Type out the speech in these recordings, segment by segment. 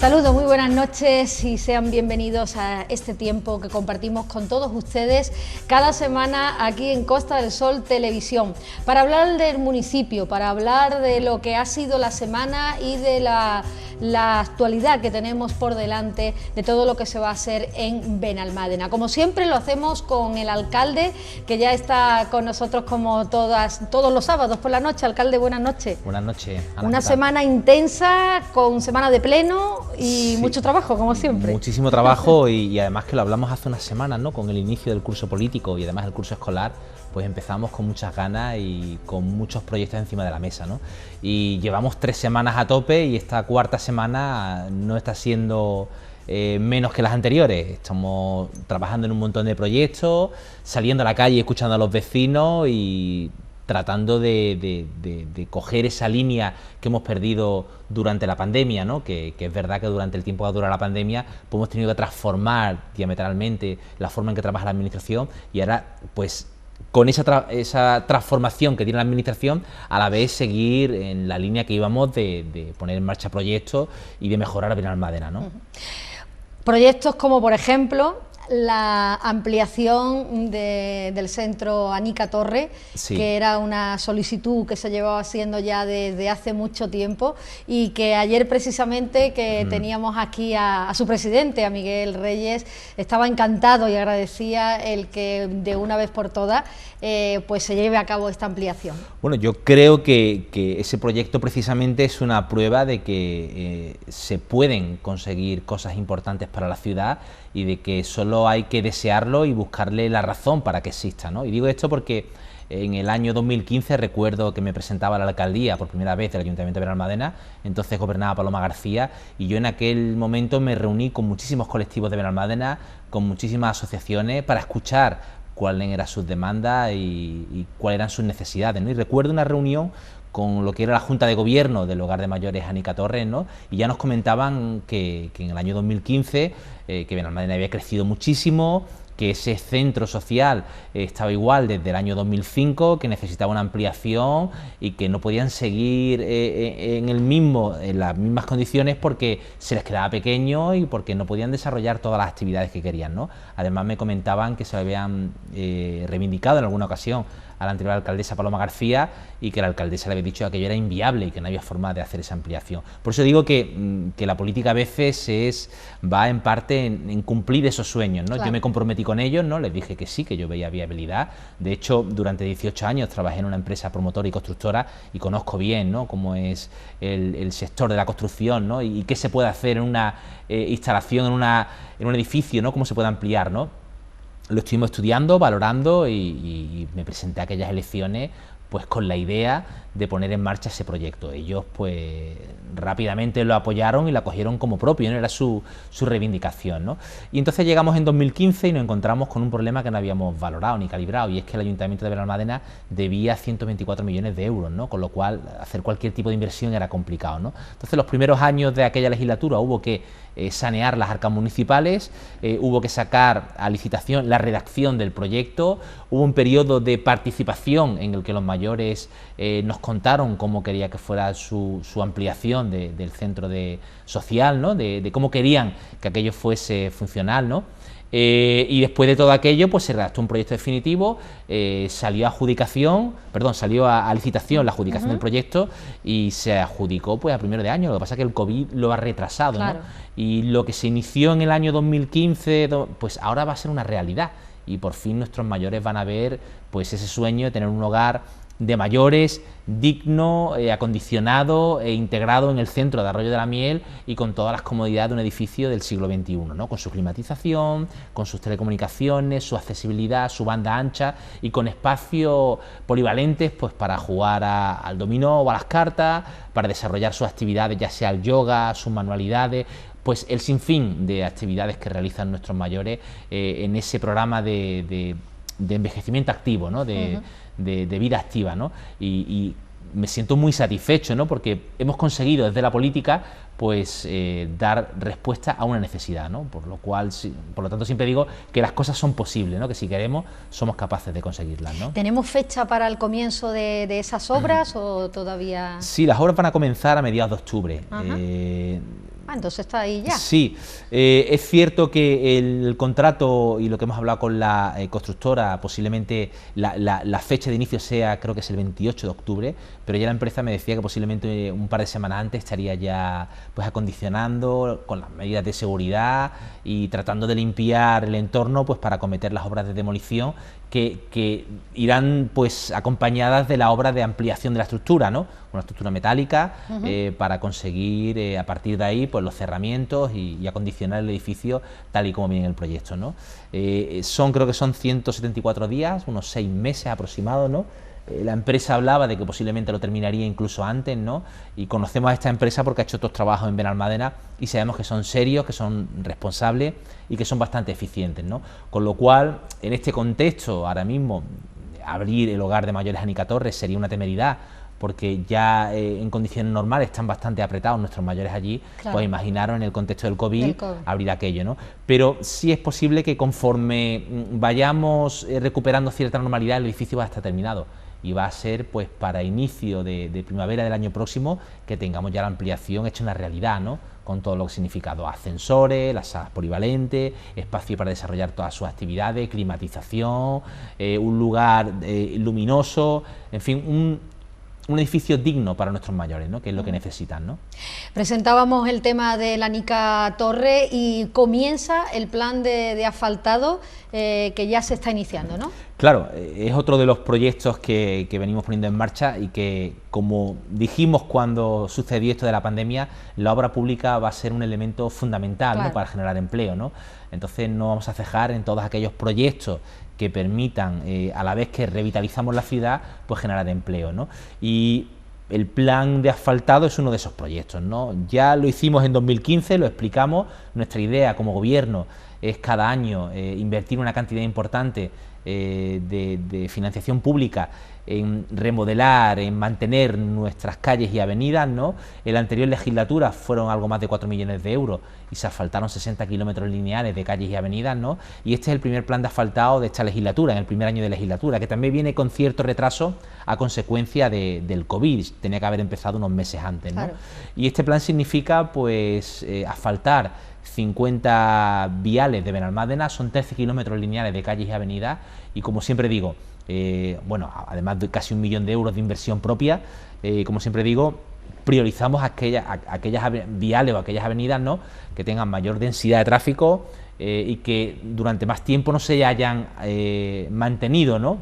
Saludos, muy buenas noches y sean bienvenidos a este tiempo que compartimos con todos ustedes cada semana aquí en Costa del Sol Televisión, para hablar del municipio, para hablar de lo que ha sido la semana y de la actualidad que tenemos por delante, de todo lo que se va a hacer en Benalmádena. Como siempre lo hacemos con el alcalde, que ya está con nosotros como todos los sábados por la noche. Alcalde, buenas noches. Buenas noches, Ana. Una semana intensa, con semana de pleno y sí, mucho trabajo, como siempre. Muchísimo trabajo y además que lo hablamos hace unas semanas, ¿no? Con el inicio del curso político y además el curso escolar, pues empezamos con muchas ganas y con muchos proyectos encima de la mesa, ¿no? Y llevamos 3 semanas a tope y esta cuarta semana no está siendo menos que las anteriores. Estamos trabajando en un montón de proyectos, saliendo a la calle, escuchando a los vecinos y tratando de coger esa línea que hemos perdido durante la pandemia, ¿no? Que es verdad que durante el tiempo que ha durado la pandemia pues hemos tenido que transformar diametralmente la forma en que trabaja la administración y ahora pues con esa transformación que tiene la administración, a la vez seguir en la línea que íbamos de poner en marcha proyectos y de mejorar Benalmádena, ¿no? Proyectos como, por ejemplo, la ampliación del centro Anica Torre, sí, que era una solicitud que se llevaba haciendo ya desde hace mucho tiempo y que ayer precisamente que teníamos aquí a su presidente, a Miguel Reyes, estaba encantado y agradecía el que de una vez por todas pues se lleve a cabo esta ampliación. Bueno, yo creo que ese proyecto precisamente es una prueba de que se pueden conseguir cosas importantes para la ciudad y de que solo hay que desearlo y buscarle la razón para que exista, ¿no? Y digo esto porque en el año 2015 recuerdo que me presentaba a la alcaldía por primera vez del Ayuntamiento de Benalmádena, entonces gobernaba Paloma García, y yo en aquel momento me reuní con muchísimos colectivos de Benalmádena, con muchísimas asociaciones para escuchar cuáles eran sus demandas y cuáles eran sus necesidades, ¿no? Y recuerdo una reunión con lo que era la Junta de Gobierno del Hogar de Mayores Anica Torres, ¿no? Y ya nos comentaban que en el año 2015 que Benalmádena había crecido muchísimo, que ese centro social estaba igual desde el año 2005, que necesitaba una ampliación y que no podían seguir en las mismas condiciones porque se les quedaba pequeño y porque no podían desarrollar todas las actividades que querían, ¿no? Además me comentaban que se lo habían reivindicado en alguna ocasión a la anterior alcaldesa Paloma García y que la alcaldesa le había dicho que aquello era inviable y que no había forma de hacer esa ampliación. Por eso digo que la política a veces va en parte en cumplir esos sueños, ¿no? Claro. Yo me comprometí con ellos, ¿no? Les dije que sí, que yo veía viabilidad. De hecho, durante 18 años trabajé en una empresa promotora y constructora y conozco bien, ¿no?, cómo es el sector de la construcción, ¿no? Y qué se puede hacer en una instalación, en un edificio, ¿no? Cómo se puede ampliar, ¿no? Lo estuvimos estudiando, valorando y me presenté a aquellas elecciones pues con la idea de poner en marcha ese proyecto. Ellos pues rápidamente lo apoyaron y lo acogieron como propio, ¿no? Era su reivindicación, ¿no? Y entonces llegamos en 2015 y nos encontramos con un problema que no habíamos valorado ni calibrado, y es que el Ayuntamiento de Benalmádena debía 124 millones de euros, ¿no? Con lo cual hacer cualquier tipo de inversión era complicado, ¿no? Entonces los primeros años de aquella legislatura hubo que sanear las arcas municipales, hubo que sacar a licitación la redacción del proyecto, hubo un periodo de participación en el que los mayores nos contaron cómo quería que fuera su ampliación del centro social, ¿no? De cómo querían que aquello fuese funcional, ¿no? Y después de todo aquello pues se redactó un proyecto definitivo, salió a licitación la adjudicación del proyecto y se adjudicó pues a primero de año. Lo que pasa es que el COVID lo ha retrasado, claro, ¿no? Y lo que se inició en el año 2015 pues ahora va a ser una realidad y por fin nuestros mayores van a ver pues ese sueño de tener un hogar de mayores digno, acondicionado e integrado en el centro de Arroyo de la Miel y con todas las comodidades de un edificio del siglo XXI, ¿no? Con su climatización, con sus telecomunicaciones, su accesibilidad, su banda ancha y con espacios polivalentes pues para jugar al dominó o a las cartas, para desarrollar sus actividades, ya sea el yoga, sus manualidades, pues el sinfín de actividades que realizan nuestros mayores en ese programa de envejecimiento activo, ¿no? De vida activa, ¿no? Y me siento muy satisfecho, ¿no? Porque hemos conseguido desde la política pues dar respuesta a una necesidad, ¿no? Por lo tanto siempre digo que las cosas son posibles, ¿no? Que si queremos somos capaces de conseguirlas, ¿no? ¿Tenemos fecha para el comienzo de esas obras o todavía...? Sí, las obras van a comenzar a mediados de octubre. Ah, entonces está ahí ya. Sí, es cierto que el contrato y lo que hemos hablado con la constructora, posiblemente la fecha de inicio sea, creo que es el 28 de octubre, pero ya la empresa me decía que posiblemente un par de semanas antes estaría ya pues acondicionando con las medidas de seguridad y tratando de limpiar el entorno pues para acometer las obras de demolición que irán pues acompañadas de la obra de ampliación de la estructura, ¿no? Una estructura metálica para conseguir a partir de ahí pues los cerramientos y acondicionar el edificio tal y como viene en el proyecto, ¿no? Creo que son 174 días, unos 6 meses aproximados, ¿no? La empresa hablaba de que posiblemente lo terminaría incluso antes, ¿no? Y conocemos a esta empresa porque ha hecho otros trabajos en Benalmádena y sabemos que son serios, que son responsables y que son bastante eficientes, ¿no? Con lo cual, en este contexto, ahora mismo, abrir el hogar de mayores Anica Torres sería una temeridad, porque ya en condiciones normales están bastante apretados nuestros mayores allí, claro. Pues imaginaros en el contexto del COVID abrir aquello, ¿no? Pero sí es posible que conforme vayamos recuperando cierta normalidad, el edificio va a estar terminado y va a ser pues para inicio de primavera del año próximo que tengamos ya la ampliación hecha una realidad, ¿no? Con todo lo que significa ascensores, las salas polivalentes, espacio para desarrollar todas sus actividades, climatización, un lugar luminoso, en fin, un edificio digno para nuestros mayores, ¿no? Que es lo que necesitan, ¿no? Presentábamos el tema de la Anica Torre y comienza el plan de asfaltado que ya se está iniciando, ¿no? Claro, es otro de los proyectos que venimos poniendo en marcha y que, como dijimos cuando sucedió esto de la pandemia, la obra pública va a ser un elemento fundamental, claro, ¿no? Para generar empleo, ¿no? Entonces no vamos a cejar en todos aquellos proyectos que permitan, a la vez que revitalizamos la ciudad, pues generar empleo, ¿no? Y el plan de asfaltado es uno de esos proyectos, ¿no? Ya lo hicimos en 2015, lo explicamos. Nuestra idea como gobierno es cada año invertir una cantidad importante de financiación pública en remodelar, en mantener nuestras calles y avenidas, ¿no? En la anterior legislatura fueron algo más de 4 millones de euros y se asfaltaron 60 kilómetros lineales de calles y avenidas, ¿no? Y este es el primer plan de asfaltado de esta legislatura, en el primer año de legislatura, que también viene con cierto retraso a consecuencia del COVID, tenía que haber empezado unos meses antes, ¿no? Claro. Y este plan significa, pues, asfaltar 50 viales de Benalmádena, son 13 kilómetros lineales de calles y avenidas, y como siempre digo, bueno, además de casi 1 millón de euros de inversión propia, como siempre digo, priorizamos aquellas viales o aquellas avenidas, ¿no?, que tengan mayor densidad de tráfico y que durante más tiempo no se hayan mantenido, ¿no?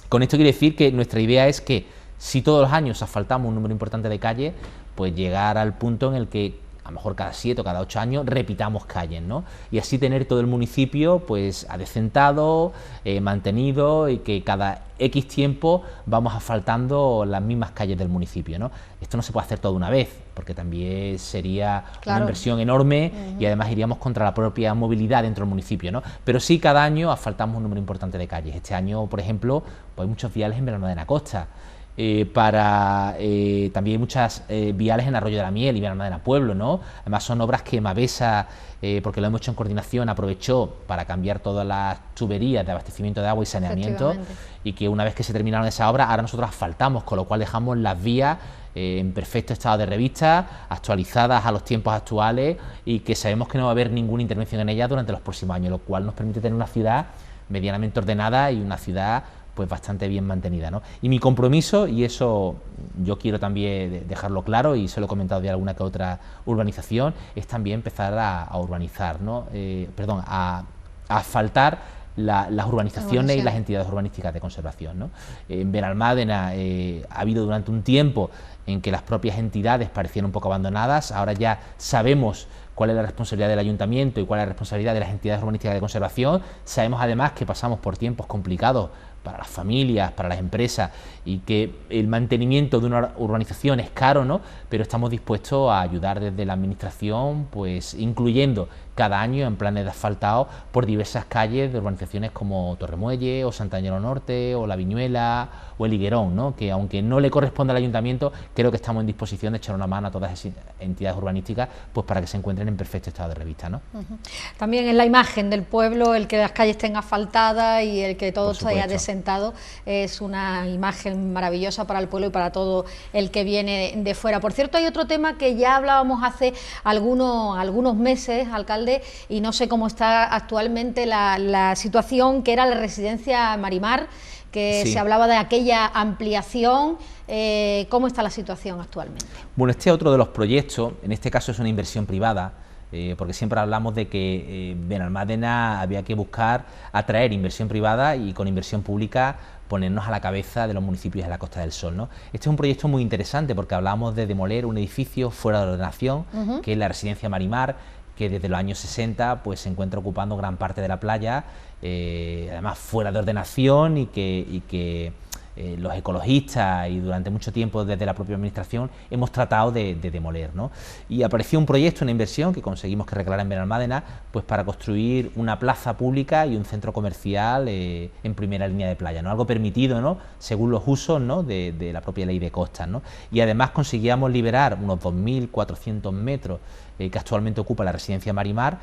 Con esto quiere decir que nuestra idea es que si todos los años asfaltamos un número importante de calles, pues llegar al punto en el que a lo mejor cada 7 o cada 8 años repitamos calles, ¿no? Y así tener todo el municipio pues adecentado, mantenido, y que cada X tiempo vamos asfaltando las mismas calles del municipio, ¿no? Esto no se puede hacer todo una vez, porque también sería una inversión enorme y además iríamos contra la propia movilidad dentro del municipio, ¿no? Pero sí, cada año asfaltamos un número importante de calles. Este año, por ejemplo, pues hay muchos viales en Benalmádena Costa. También hay muchas viales en Arroyo de la Miel y Benalmádena Pueblo, ¿no? Además son obras que Mavesa, porque lo hemos hecho en coordinación, aprovechó para cambiar todas las tuberías de abastecimiento de agua y saneamiento, y que una vez que se terminaron esas obras, ahora nosotros asfaltamos, con lo cual dejamos las vías en perfecto estado de revista, actualizadas a los tiempos actuales, y que sabemos que no va a haber ninguna intervención en ellas durante los próximos años, lo cual nos permite tener una ciudad medianamente ordenada y una ciudad pues bastante bien mantenida, ¿no? Y mi compromiso, y eso yo quiero también dejarlo claro, y se lo he comentado de alguna que otra urbanización, es también empezar a urbanizar, ¿no? A asfaltar las urbanizaciones y las entidades urbanísticas de conservación, ¿no? En Benalmádena ha habido durante un tiempo en que las propias entidades parecían un poco abandonadas. Ahora ya sabemos cuál es la responsabilidad del ayuntamiento y cuál es la responsabilidad de las entidades urbanísticas de conservación. Sabemos además que pasamos por tiempos complicados para las familias, para las empresas, y que el mantenimiento de una urbanización es caro, ¿no? Pero estamos dispuestos a ayudar desde la administración, pues incluyendo cada año en planes de asfaltado por diversas calles de urbanizaciones como Torremuelle o Santañero Norte o La Viñuela o El Higuerón, ¿no? Que aunque no le corresponde al ayuntamiento, creo que estamos en disposición de echar una mano a todas esas entidades urbanísticas pues para que se encuentren en perfecto estado de revista, ¿no? También es la imagen del pueblo, el que las calles estén asfaltadas y el que todo esté desentado, es una imagen maravillosa para el pueblo y para todo el que viene de fuera. Por cierto, hay otro tema que ya hablábamos hace algunos meses, alcalde, y no sé cómo está actualmente la situación, que era la residencia Marimar, que se hablaba de aquella ampliación. ¿Cómo está la situación actualmente? Bueno, este es otro de los proyectos, en este caso es una inversión privada, porque siempre hablamos de que Benalmádena había que buscar atraer inversión privada y con inversión pública ponernos a la cabeza de los municipios de la Costa del Sol, ¿no? Este es un proyecto muy interesante porque hablamos de demoler un edificio fuera de ordenación, que es la residencia Marimar, que desde los años 60 pues se encuentra ocupando gran parte de la playa, además fuera de ordenación, y que los ecologistas y durante mucho tiempo desde la propia administración hemos tratado de demoler, ¿no? Y apareció un proyecto, una inversión que conseguimos que reclara en Benalmádena, pues para construir una plaza pública y un centro comercial en primera línea de playa, ¿no? Algo permitido, ¿no?, según los usos, ¿no?, de la propia ley de costas, ¿no? Y además conseguíamos liberar unos 2.400 metros que actualmente ocupa la residencia Marimar.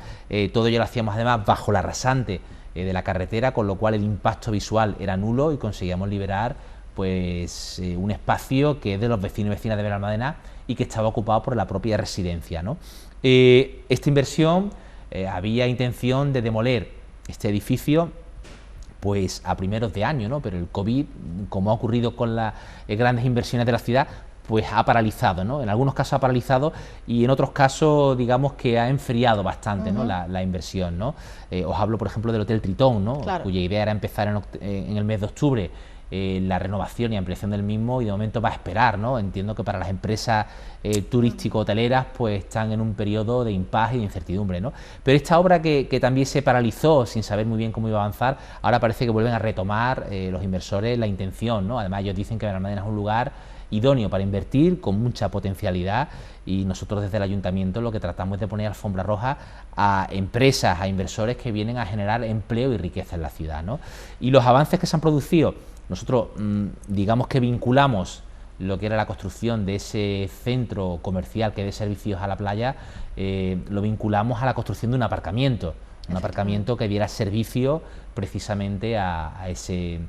Todo ello lo hacíamos además bajo la rasante de la carretera, con lo cual el impacto visual era nulo y conseguíamos liberar pues un espacio que es de los vecinos y vecinas de Benalmádena y que estaba ocupado por la propia residencia, ¿no? Esta inversión había intención de demoler este edificio pues a primeros de año, ¿no? Pero el COVID, como ha ocurrido con las grandes inversiones de la ciudad, pues ha paralizado, ¿no? En algunos casos ha paralizado y en otros casos, digamos que ha enfriado bastante, ¿no?, la inversión, ¿no? Os hablo, por ejemplo, del Hotel Tritón, ¿no?, cuya idea era empezar en el mes de octubre la renovación y ampliación del mismo, y de momento va a esperar, ¿no? Entiendo que para las empresas turístico-hoteleras pues están en un periodo de impasse y de incertidumbre, ¿no? Pero esta obra que también se paralizó sin saber muy bien cómo iba a avanzar, ahora parece que vuelven a retomar los inversores la intención, ¿no? Además ellos dicen que Benalmádena es un lugar idóneo para invertir, con mucha potencialidad, y nosotros desde el ayuntamiento lo que tratamos es de poner alfombra roja a empresas, a inversores que vienen a generar empleo y riqueza en la ciudad, ¿no? Y los avances que se han producido, nosotros digamos que vinculamos lo que era la construcción de ese centro comercial que dé servicios a la playa, lo vinculamos a la construcción de un aparcamiento que diera servicio precisamente a ese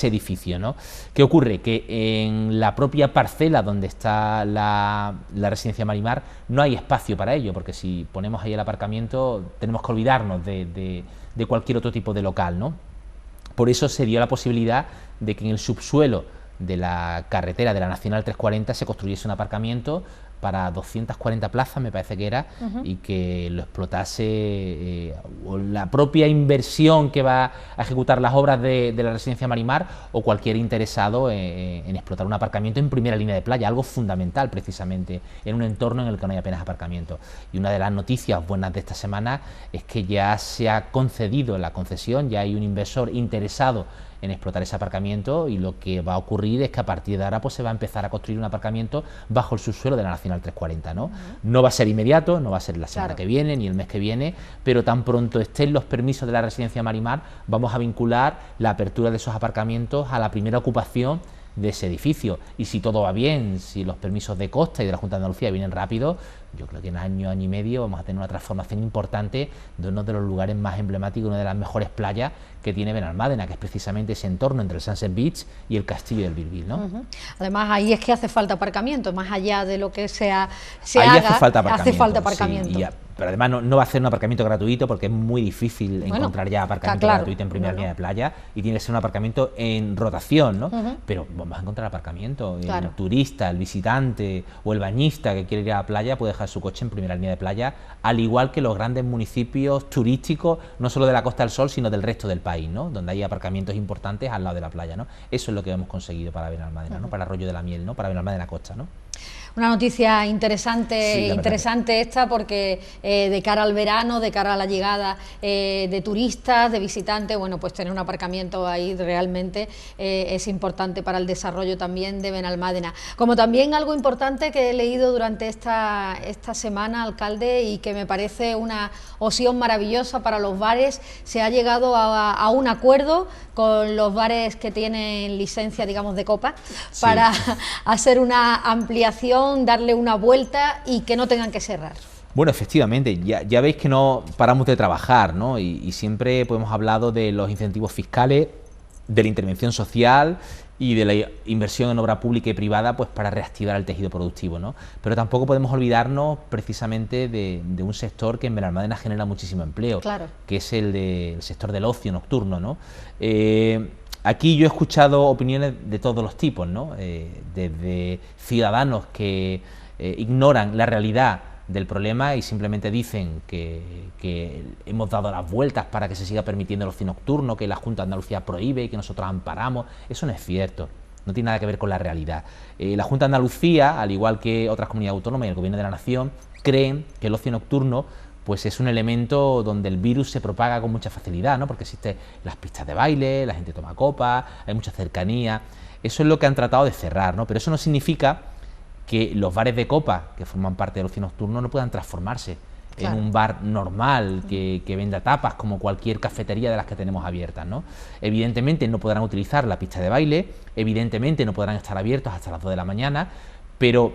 edificio, ¿no? ¿Qué ocurre? Que en la propia parcela donde está la residencia Marimar no hay espacio para ello, porque si ponemos ahí el aparcamiento tenemos que olvidarnos de cualquier otro tipo de local, ¿no? Por eso se dio la posibilidad de que en el subsuelo de la carretera de la Nacional 340 se construyese un aparcamiento para 240 plazas, me parece que era, y que lo explotase la propia inversión que va a ejecutar las obras de la residencia Marimar, o cualquier interesado en explotar un aparcamiento en primera línea de playa, algo fundamental precisamente en un entorno en el que no hay apenas aparcamiento. Y una de las noticias buenas de esta semana es que ya se ha concedido la concesión, ya hay un inversor interesado en explotar ese aparcamiento, y lo que va a ocurrir es que a partir de ahora pues se va a empezar a construir un aparcamiento bajo el subsuelo de la Nacional 340, ¿no? No va a ser inmediato, no va a ser la semana que viene ni el mes que viene, pero tan pronto estén los permisos de la residencia Marimar, vamos a vincular la apertura de esos aparcamientos a la primera ocupación de ese edificio. Y si todo va bien, si los permisos de Costa y de la Junta de Andalucía vienen rápido, yo creo que en año y medio vamos a tener una transformación importante de uno de los lugares más emblemáticos, una de las mejores playas que tiene Benalmádena, que es precisamente ese entorno entre el Sunset Beach y el Castillo del Virbil, ¿no? Además, ahí es que hace falta aparcamiento, más allá de lo que se haga, hace falta aparcamiento. Sí, pero además no va a ser un aparcamiento gratuito, porque es muy difícil encontrar ya aparcamiento gratuito en primera línea de playa, y tiene que ser un aparcamiento en rotación, ¿no? Pero vamos a encontrar aparcamiento. El turista, el visitante o el bañista que quiere ir a la playa puede dejar su coche en primera línea de playa, al igual que los grandes municipios turísticos, no solo de la Costa del Sol, sino del resto del país, ¿no?, donde hay aparcamientos importantes al lado de la playa, ¿no? Eso es lo que hemos conseguido para Benalmádena, ¿no?, para Arroyo de la Miel, ¿no?, para Benalmádena Costa, ¿no? Una noticia interesante, Sí, la verdad interesante esta, porque de cara al verano, de cara a la llegada de turistas, de visitantes, bueno, pues tener un aparcamiento ahí realmente es importante para el desarrollo también de Benalmádena. Como también algo importante que he leído durante esta semana, alcalde, y que me parece una opción maravillosa para los bares, se ha llegado a un acuerdo con los bares que tienen licencia, digamos, de copa, Sí. para hacer una ampliación, darle una vuelta y que no tengan que cerrar. Bueno, efectivamente, ya veis que no paramos de trabajar, ¿no? Y siempre pues, hemos hablado de los incentivos fiscales, de la intervención social y de la inversión en obra pública y privada pues para reactivar el tejido productivo, ¿no? Pero tampoco podemos olvidarnos precisamente de un sector que en Benalmádena genera muchísimo empleo, Claro. que es el sector del ocio nocturno, ¿no? Aquí yo he escuchado opiniones de todos los tipos, ¿no? Desde ciudadanos que ignoran la realidad del problema y simplemente dicen que hemos dado las vueltas para que se siga permitiendo el ocio nocturno, que la Junta de Andalucía prohíbe y que nosotros amparamos. Eso no es cierto, no tiene nada que ver con la realidad. La Junta de Andalucía, al igual que otras comunidades autónomas y el Gobierno de la Nación, creen que el ocio nocturno pues es un elemento donde el virus se propaga con mucha facilidad, ¿no? Porque existen las pistas de baile, la gente toma copa, hay mucha cercanía. Eso es lo que han tratado de cerrar, ¿no? Pero eso no significa que los bares de copa, que forman parte del ocio nocturno, no puedan transformarse Claro. en un bar normal que venda tapas como cualquier cafetería de las que tenemos abiertas, ¿no? Evidentemente no podrán utilizar la pista de baile, evidentemente no podrán estar abiertos hasta las 2 de la mañana, pero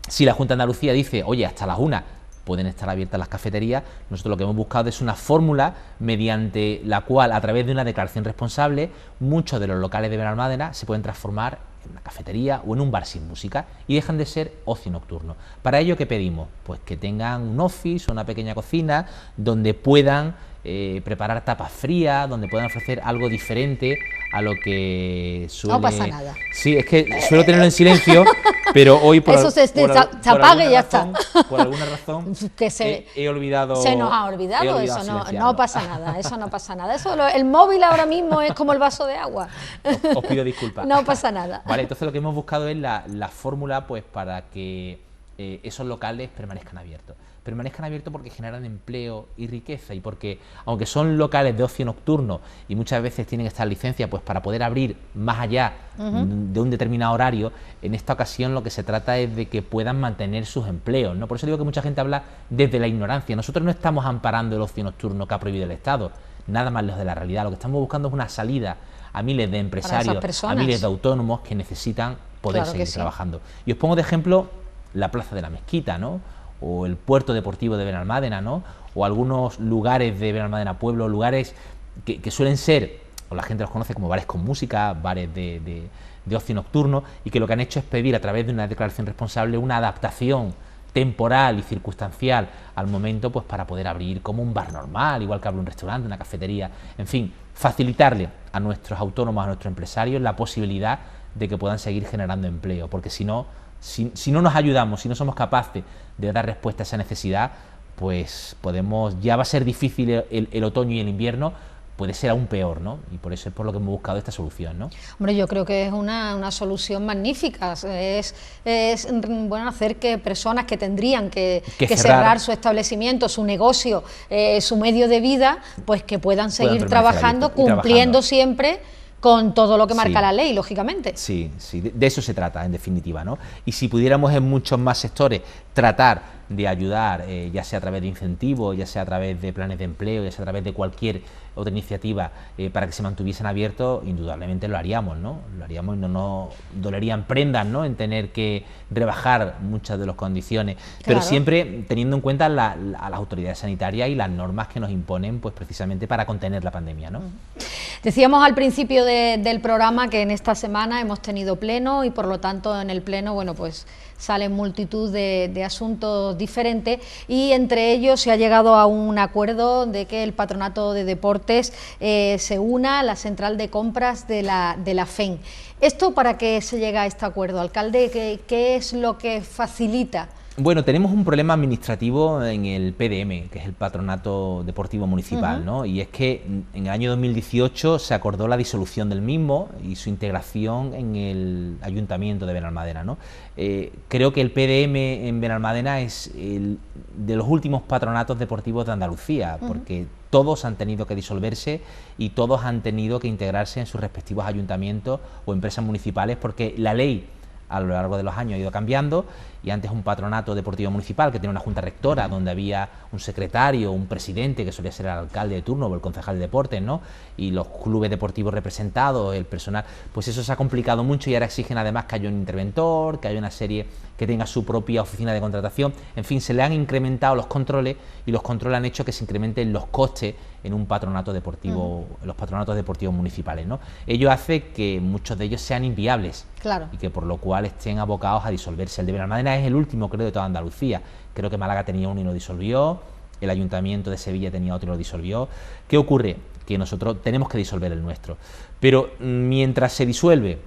si la Junta de Andalucía dice, oye, hasta las 1 pueden estar abiertas las cafeterías, nosotros lo que hemos buscado es una fórmula mediante la cual, a través de una declaración responsable, muchos de los locales de Benalmádena se pueden transformar en una cafetería o en un bar sin música y dejan de ser ocio nocturno. ¿Para ello qué pedimos? Pues que tengan un office o una pequeña cocina donde puedan preparar tapas frías, donde puedan ofrecer algo diferente a lo que suele... No pasa nada. Sí, es que suelo tenerlo en silencio, pero hoy Eso se apaga y ya está. Por alguna razón Que he olvidado... Se nos ha olvidado, eso silenciarlo. no pasa nada, eso no pasa nada. El móvil ahora mismo es como el vaso de agua. Os pido disculpas. No pasa nada. Vale, entonces lo que hemos buscado es la fórmula pues para que esos locales permanezcan abiertos. Permanezcan abiertos porque generan empleo y riqueza y porque, aunque son locales de ocio nocturno y muchas veces tienen esta licencia pues para poder abrir más allá de un determinado horario, en esta ocasión lo que se trata es de que puedan mantener sus empleos, ¿no? Por eso digo que mucha gente habla desde la ignorancia. Nosotros no estamos amparando el ocio nocturno que ha prohibido el Estado, nada más lejos de la realidad. Lo que estamos buscando es una salida a miles de empresarios, a miles de autónomos que necesitan poder seguir trabajando. Y os pongo de ejemplo la Plaza de la Mezquita, ¿no? O el puerto deportivo de Benalmádena, ¿no? O algunos lugares de Benalmádena Pueblo, lugares que suelen ser, o la gente los conoce como bares con música, bares de ocio nocturno, y que lo que han hecho es pedir a través de una declaración responsable una adaptación temporal y circunstancial al momento, pues para poder abrir como un bar normal, igual que abre un restaurante, una cafetería, en fin, facilitarle a nuestros autónomos, a nuestros empresarios la posibilidad de que puedan seguir generando empleo, porque si no nos ayudamos, si no somos capaces de dar respuesta a esa necesidad, pues ya va a ser difícil el otoño y el invierno, puede ser aún peor, ¿no? Y por eso es por lo que hemos buscado esta solución, ¿no? Hombre, yo creo que es una solución magnífica, es bueno, hacer que personas que tendrían que cerrar su establecimiento, su negocio, su medio de vida, pues que puedan seguir trabajando, cumpliendo siempre con todo lo que marca la ley, lógicamente. Sí, de eso se trata, en definitiva, ¿no? Y si pudiéramos en muchos más sectores tratar de ayudar, ya sea a través de incentivos, ya sea a través de planes de empleo, ya sea a través de cualquier otra iniciativa para que se mantuviesen abiertos, indudablemente lo haríamos, ¿no? Lo haríamos y no nos dolerían prendas, ¿no? En tener que rebajar muchas de las condiciones, pero siempre teniendo en cuenta a las autoridades sanitarias y las normas que nos imponen, pues precisamente para contener la pandemia, ¿no? Decíamos al principio del programa que en esta semana hemos tenido pleno y por lo tanto en el pleno, bueno, pues salen multitud de asuntos diferentes y entre ellos se ha llegado a un acuerdo de que el Patronato de Deportes se una a la central de compras de la FEN. ¿Esto para qué se llega a este acuerdo, alcalde? ¿Qué es lo que facilita Bueno, tenemos un problema administrativo en el PDM, que es el Patronato Deportivo Municipal, ¿no? Y es que en el año 2018 se acordó la disolución del mismo y su integración en el Ayuntamiento de Benalmádena, ¿no? Creo que el PDM en Benalmádena es el de los últimos patronatos deportivos de Andalucía, porque todos han tenido que disolverse y todos han tenido que integrarse en sus respectivos ayuntamientos o empresas municipales, porque la ley a lo largo de los años ha ido cambiando, y antes un patronato deportivo municipal que tiene una junta rectora donde había un secretario, un presidente que solía ser el alcalde de turno o el concejal de deportes, ¿no? Y los clubes deportivos representados, el personal, pues eso se ha complicado mucho, y ahora exigen además que haya un interventor, que haya una serie que tenga su propia oficina de contratación. En fin, se le han incrementado los controles, y los controles han hecho que se incrementen los costes en un patronato deportivo, los patronatos deportivos municipales, ¿no? Ello hace que muchos de ellos sean inviables, claro, y que por lo cual estén abocados a disolverse. El de Benalmádena es el último, creo, de toda Andalucía. Creo que Málaga tenía uno y lo disolvió, el Ayuntamiento de Sevilla tenía otro y lo disolvió. ¿Qué ocurre? Que nosotros tenemos que disolver el nuestro, pero mientras se disuelve,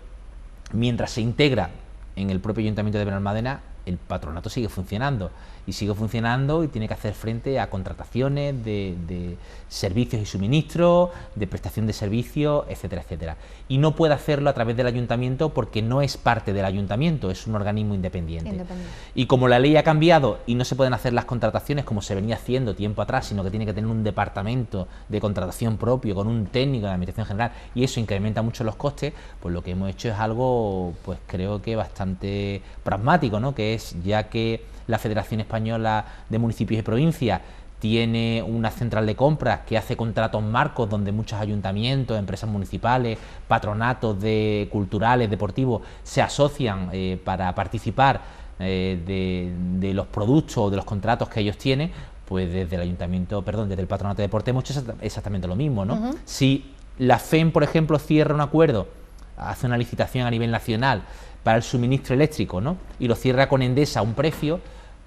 mientras se integra en el propio Ayuntamiento de Benalmádena, el patronato sigue funcionando, y tiene que hacer frente a contrataciones de servicios y suministros, de prestación de servicios, etcétera, etcétera. Y no puede hacerlo a través del ayuntamiento porque no es parte del ayuntamiento, es un organismo independiente. Y como la ley ha cambiado y no se pueden hacer las contrataciones como se venía haciendo tiempo atrás, sino que tiene que tener un departamento de contratación propio con un técnico de administración general, y eso incrementa mucho los costes, pues lo que hemos hecho es algo, pues creo que bastante pragmático, ¿no? Que es, ya que la Federación Española de Municipios y Provincias tiene una central de compras que hace contratos marcos donde muchos ayuntamientos, empresas municipales, patronatos culturales, deportivos, se asocian para participar de los productos o de los contratos que ellos tienen, pues desde el ayuntamiento, perdón, desde el Patronato de Deporte hemos hecho exactamente lo mismo, ¿no? Si la FEM, por ejemplo, cierra un acuerdo, hace una licitación a nivel nacional para el suministro eléctrico, ¿no? Y lo cierra con Endesa a un precio,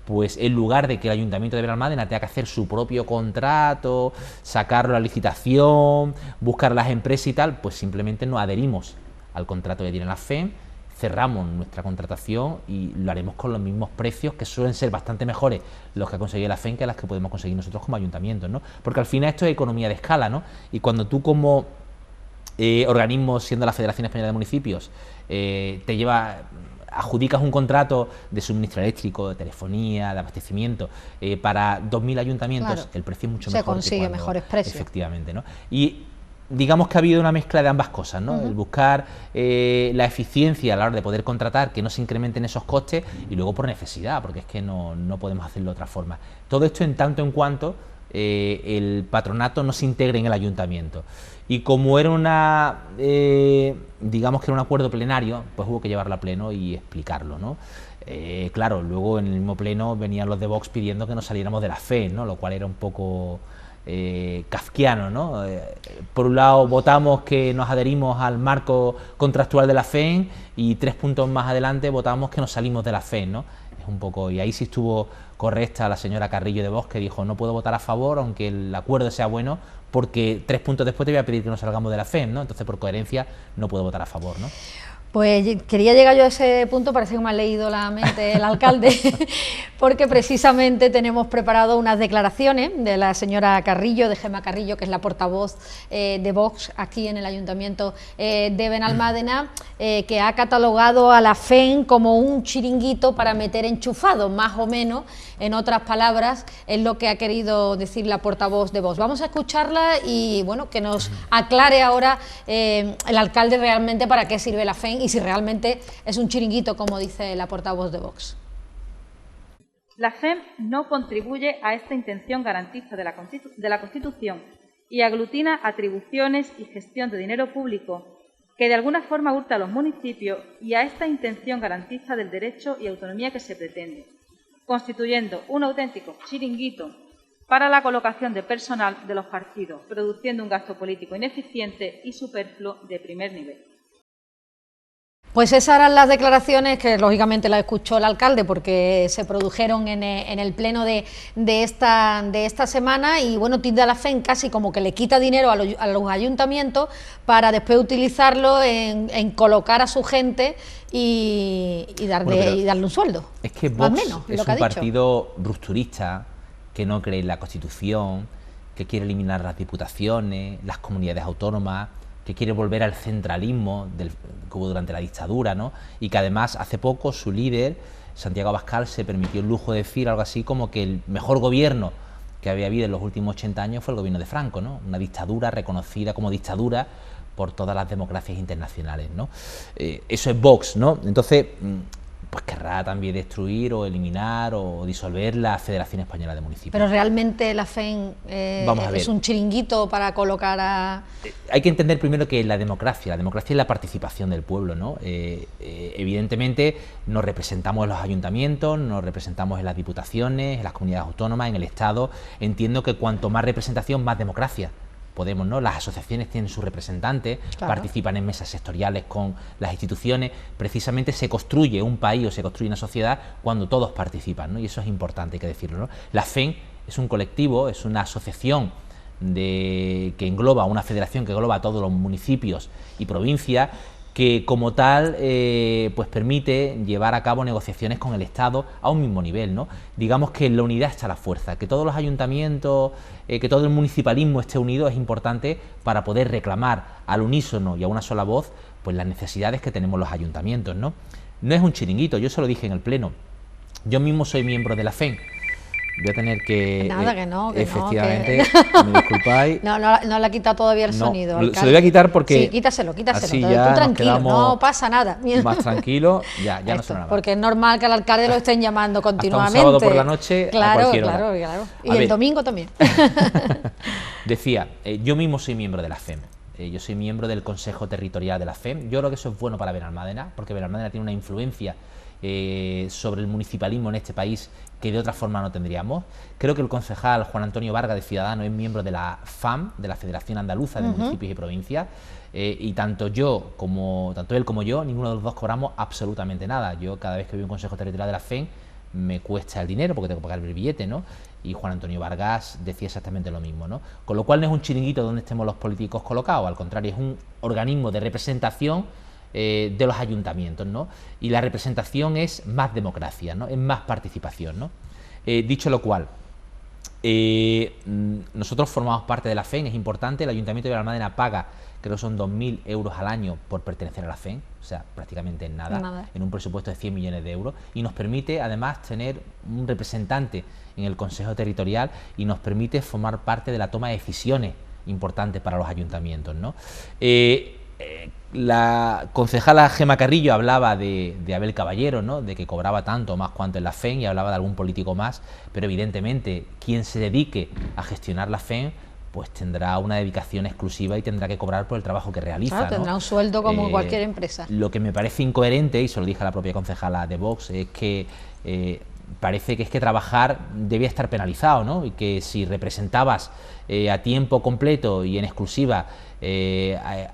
pues en lugar de que el Ayuntamiento de Benalmádena tenga que hacer su propio contrato, sacarlo a la licitación, buscar las empresas y tal, pues simplemente nos adherimos al contrato que tiene la FEM, cerramos nuestra contratación y lo haremos con los mismos precios, que suelen ser bastante mejores los que ha conseguido la FEM que las que podemos conseguir nosotros como ayuntamientos, ¿no? Porque al final esto es economía de escala, ¿no? Y cuando tú como organismo, siendo la Federación Española de Municipios, adjudicas un contrato de suministro eléctrico, de telefonía, de abastecimiento para 2.000 ayuntamientos, claro, el precio es mucho mejor. Se consigue mejores precios. Efectivamente, ¿no? Y digamos que ha habido una mezcla de ambas cosas, ¿no? El buscar la eficiencia a la hora de poder contratar, que no se incrementen esos costes, y luego por necesidad, porque es que no podemos hacerlo de otra forma. Todo esto en tanto en cuanto el patronato no se integre en el ayuntamiento. Y como era digamos que era un acuerdo plenario, pues hubo que llevarlo a pleno y explicarlo, ¿no? Claro, luego en el mismo pleno venían los de Vox pidiendo que nos saliéramos de la FEM, ¿no? Lo cual era un poco kafkiano, ¿no? Por un lado votamos que nos adherimos al marco contractual de la FEM, y 3 puntos más adelante votamos que nos salimos de la FEM, ¿no? Es un poco, y ahí sí estuvo correcta la señora Carrillo de Vox, que dijo: no puedo votar a favor aunque el acuerdo sea bueno, porque 3 puntos después te voy a pedir que nos salgamos de la FEM, ¿no? Entonces, por coherencia, no puedo votar a favor, ¿no? Pues quería llegar yo a ese punto, parece que me ha leído la mente el alcalde, porque precisamente tenemos preparado unas declaraciones de la señora Carrillo, de Gemma Carrillo, que es la portavoz de Vox aquí en el Ayuntamiento de Benalmádena, que ha catalogado a la FEM como un chiringuito para meter enchufados, más o menos, en otras palabras, es lo que ha querido decir la portavoz de Vox. Vamos a escucharla y, bueno, que nos aclare ahora el alcalde realmente para qué sirve la FEM y si realmente es un chiringuito, como dice la portavoz de Vox. La FEM no contribuye a esta intención garantista de la Constitución y aglutina atribuciones y gestión de dinero público que de alguna forma hurta a los municipios y a esta intención garantista del derecho y autonomía que se pretende, constituyendo un auténtico chiringuito para la colocación de personal de los partidos, produciendo un gasto político ineficiente y superfluo de primer nivel. Pues esas eran las declaraciones que lógicamente las escuchó el alcalde porque se produjeron en el pleno de esta semana y bueno, Tip de la FEN casi como que le quita dinero a los ayuntamientos para después utilizarlo en colocar a su gente y darle un sueldo. Es que Vox es un partido rupturista que no cree en la Constitución, que quiere eliminar las diputaciones, las comunidades autónomas, que quiere volver al centralismo que hubo durante la dictadura, ¿no? Y que además hace poco su líder, Santiago Abascal, se permitió el lujo de decir algo así como que el mejor gobierno que había habido en los últimos 80 años fue el gobierno de Franco, ¿no? Una dictadura reconocida como dictadura por todas las democracias internacionales, ¿no? Eso es Vox, ¿no? Entonces, pues querrá también destruir o eliminar o disolver la Federación Española de Municipios. Pero realmente la FEN es un chiringuito para colocar a... Hay que entender primero que la democracia es la participación del pueblo, ¿no? Evidentemente nos representamos en los ayuntamientos, nos representamos en las diputaciones, en las comunidades autónomas, en el Estado. Entiendo que cuanto más representación, más democracia. Podemos, ¿no? Las asociaciones tienen sus representantes, claro, participan en mesas sectoriales con las instituciones. Precisamente se construye un país o se construye una sociedad cuando todos participan, ¿no? Y eso es importante, hay que decirlo, ¿no? La FEN es un colectivo, es una asociación que engloba, una federación que engloba a todos los municipios y provincias, que como tal pues permite llevar a cabo negociaciones con el Estado a un mismo nivel, ¿no? Digamos que en la unidad está la fuerza, que todos los ayuntamientos, que todo el municipalismo esté unido es importante para poder reclamar al unísono y a una sola voz pues las necesidades que tenemos los ayuntamientos, ¿no? No es un chiringuito, yo se lo dije en el pleno, yo mismo soy miembro de la FEN. Voy a tener que... Nada, que no, que efectivamente, no, me disculpáis. No le ha quitado todavía el sonido. Se lo voy a quitar porque... Sí, quítaselo. Así Tú ya tranquilo, no pasa nada. Más tranquilo, ya no suena nada. Porque es normal que al alcalde lo estén llamando continuamente. Hasta un sábado por la noche, claro, a cualquier hora. Claro. Y el domingo también. Decía, yo mismo soy miembro de la FEM. Yo soy miembro del Consejo Territorial de la FEM. Yo creo que eso es bueno para Benalmádena, porque Benalmádena tiene una influencia sobre el municipalismo en este país que de otra forma no tendríamos. Creo que el concejal Juan Antonio Vargas de Ciudadanos es miembro de la FAM, de la Federación Andaluza de Municipios y Provincias, y tanto él como yo, ninguno de los dos cobramos absolutamente nada. Yo cada vez que voy a un consejo territorial de la FEM me cuesta el dinero porque tengo que pagar el billete, ¿no? Y Juan Antonio Vargas decía exactamente lo mismo, ¿no? Con lo cual no es un chiringuito donde estemos los políticos colocados, al contrario, es un organismo de representación de los ayuntamientos, ¿no? Y la representación es más democracia, ¿no? Es más participación, ¿no? Dicho lo cual, nosotros formamos parte de la FEN, es importante. El Ayuntamiento de Benalmádena paga, creo que son 2.000 euros al año por pertenecer a la FEN, o sea, prácticamente nada, en un presupuesto de 100 millones de euros, y nos permite además tener un representante en el Consejo Territorial y nos permite formar parte de la toma de decisiones importantes para los ayuntamientos, ¿no? La concejala Gema Carrillo hablaba de Abel Caballero, ¿no? De que cobraba tanto más cuanto en la FEN, y hablaba de algún político más, pero evidentemente quien se dedique a gestionar la FEN pues tendrá una dedicación exclusiva y tendrá que cobrar por el trabajo que realiza. Claro, tendrá un sueldo como cualquier empresa. Lo que me parece incoherente, y se lo dije a la propia concejala de Vox, es que parece que trabajar debía estar penalizado, ¿no? Y que si representabas a tiempo completo y en exclusiva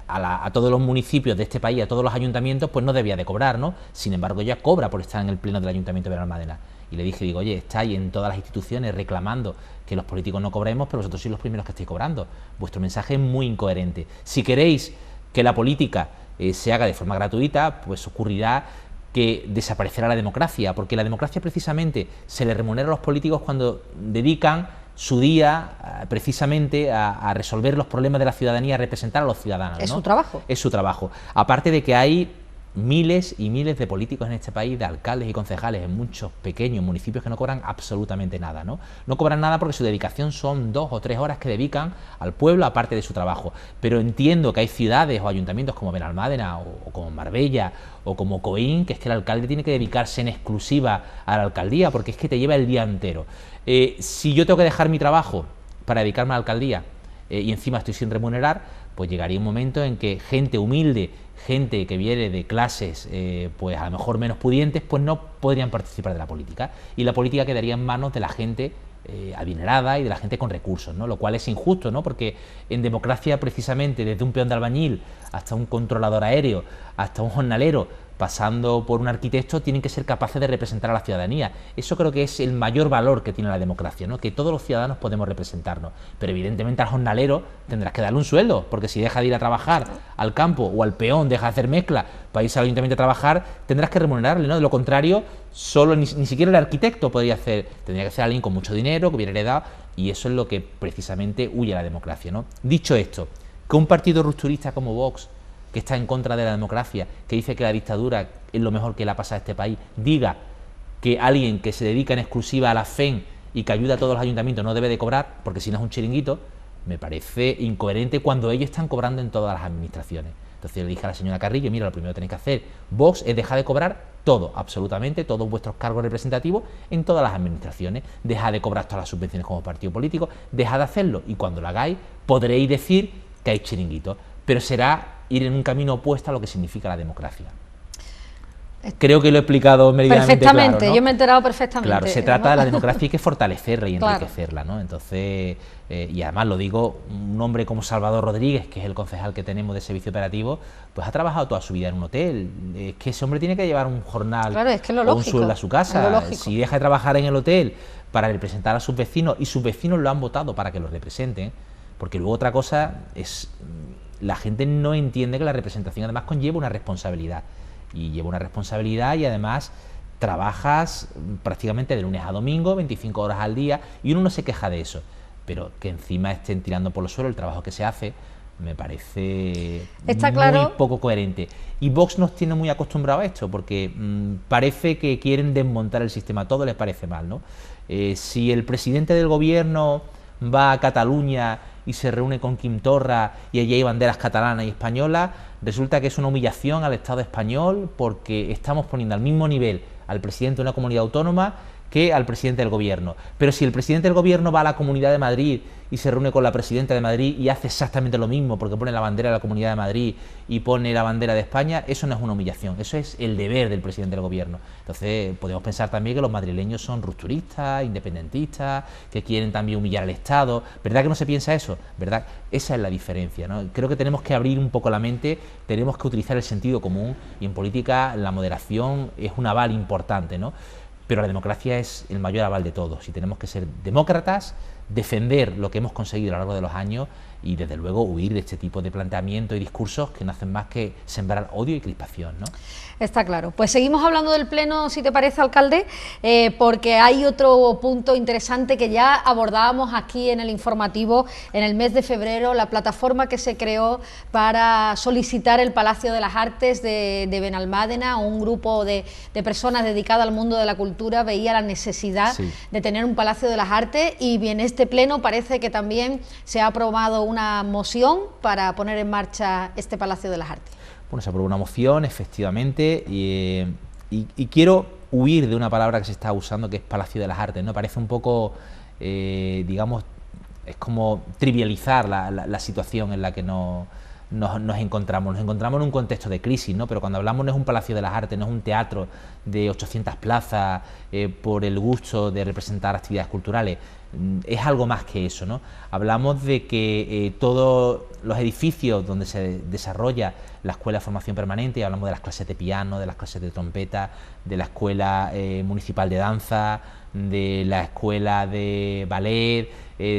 a todos los municipios de este país, a todos los ayuntamientos, pues no debía de cobrar, ¿no? Sin embargo, ella cobra por estar en el pleno del Ayuntamiento de Benalmádena. Y le dije, oye, estáis en todas las instituciones reclamando que los políticos no cobremos, pero vosotros sois los primeros que estáis cobrando. Vuestro mensaje es muy incoherente. Si queréis que la política se haga de forma gratuita, pues ocurrirá que desaparecerá la democracia, porque la democracia precisamente se le remunera a los políticos cuando dedican su día precisamente a resolver los problemas de la ciudadanía, a representar a los ciudadanos, ¿no? Es su trabajo. Es su trabajo. Aparte de que hay miles y miles de políticos en este país, de alcaldes y concejales en muchos pequeños municipios que no cobran absolutamente nada, ¿no? No cobran nada porque su dedicación son 2 o 3 horas que dedican al pueblo aparte de su trabajo. Pero entiendo que hay ciudades o ayuntamientos como Benalmádena o como Marbella o como Coín, que es que el alcalde tiene que dedicarse en exclusiva a la alcaldía porque es que te lleva el día entero. Si yo tengo que dejar mi trabajo para dedicarme a la alcaldía y encima estoy sin remunerar, pues llegaría un momento en que gente humilde, gente que viene de clases pues a lo mejor menos pudientes, pues no podrían participar de la política, y la política quedaría en manos de la gente adinerada y de la gente con recursos, ¿no? Lo cual es injusto, ¿no? Porque en democracia precisamente desde un peón de albañil hasta un controlador aéreo, hasta un jornalero, pasando por un arquitecto, tienen que ser capaces de representar a la ciudadanía. Eso creo que es el mayor valor que tiene la democracia, ¿no? Que todos los ciudadanos podemos representarnos, pero evidentemente al jornalero tendrás que darle un sueldo, porque si deja de ir a trabajar al campo, o al peón deja de hacer mezcla para irse al ayuntamiento a trabajar, tendrás que remunerarle, ¿no? De lo contrario, solo ni siquiera el arquitecto podría hacer, tendría que ser alguien con mucho dinero, que hubiera heredado, y eso es lo que precisamente huye a la democracia, ¿no? Dicho esto, que un partido rupturista como Vox, que está en contra de la democracia, que dice que la dictadura es lo mejor que le ha pasado a este país, diga que alguien que se dedica en exclusiva a la FEN y que ayuda a todos los ayuntamientos no debe de cobrar, porque si no es un chiringuito, me parece incoherente cuando ellos están cobrando en todas las administraciones. Entonces le dije a la señora Carrillo, mira, lo primero que tenéis que hacer, Vox, es dejar de cobrar todo, absolutamente todos vuestros cargos representativos en todas las administraciones, dejad de cobrar todas las subvenciones como partido político, dejad de hacerlo, y cuando lo hagáis podréis decir que hay chiringuitos, pero será ir en un camino opuesto a lo que significa la democracia. Creo que lo he explicado meridianamente perfectamente, claro, ¿no? Yo me he enterado perfectamente. Claro, se trata de la democracia, hay que fortalecerla y enriquecerla, ¿no? Entonces, y además lo digo, un hombre como Salvador Rodríguez, que es el concejal que tenemos de servicio operativo, pues ha trabajado toda su vida en un hotel. Es que ese hombre tiene que llevar un jornal, claro, es que es lo o lógico, un sueldo a su casa. Si deja de trabajar en el hotel para representar a sus vecinos, y sus vecinos lo han votado para que lo representen, porque luego otra cosa es, la gente no entiende que la representación además conlleva una responsabilidad, y lleva una responsabilidad, y además trabajas prácticamente de lunes a domingo, 25 horas al día, y uno no se queja de eso, pero que encima estén tirando por los suelos el trabajo que se hace, me parece muy poco coherente. Y Vox nos tiene muy acostumbrados a esto, porque parece que quieren desmontar el sistema, todo les parece mal, ¿no? Si el presidente del gobierno va a Cataluña y se reúne con Quim Torra y allí hay banderas catalanas y españolas, resulta que es una humillación al Estado español, porque estamos poniendo al mismo nivel al presidente de una comunidad autónoma que al presidente del gobierno. Pero si el presidente del gobierno va a la Comunidad de Madrid y se reúne con la presidenta de Madrid y hace exactamente lo mismo, porque pone la bandera de la Comunidad de Madrid y pone la bandera de España, eso no es una humillación, eso es el deber del presidente del gobierno. Entonces podemos pensar también que los madrileños son rupturistas, independentistas, que quieren también humillar al Estado. ¿Verdad que no se piensa eso? ¿Verdad? Esa es la diferencia, ¿no? Creo que tenemos que abrir un poco la mente, tenemos que utilizar el sentido común, y en política la moderación es un aval importante, ¿no? Pero la democracia es el mayor aval de todos, y tenemos que ser demócratas, defender lo que hemos conseguido a lo largo de los años, y desde luego huir de este tipo de planteamientos y discursos que no hacen más que sembrar odio y crispación, ¿no? Está claro. Pues seguimos hablando del Pleno, si te parece, alcalde, porque hay otro punto interesante que ya abordábamos aquí en el informativo en el mes de febrero, la plataforma que se creó para solicitar el Palacio de las Artes de Benalmádena. Un grupo de personas dedicadas al mundo de la cultura veía la necesidad de tener un Palacio de las Artes, y en este Pleno parece que también se ha aprobado una moción para poner en marcha este Palacio de las Artes. Bueno, se aprobó una moción, efectivamente, y quiero huir de una palabra que se está usando, que es Palacio de las Artes, ¿no? Parece un poco, digamos, es como trivializar la situación en la que nos encontramos. Nos encontramos en un contexto de crisis, ¿no? Pero cuando hablamos no es un Palacio de las Artes, no es un teatro de 800 plazas por el gusto de representar actividades culturales. Es algo más que eso, ¿no? Hablamos de que todos los edificios donde se desarrolla la Escuela de Formación Permanente, y hablamos de las clases de piano, de las clases de trompeta, de la Escuela Municipal de Danza, de la Escuela de Ballet,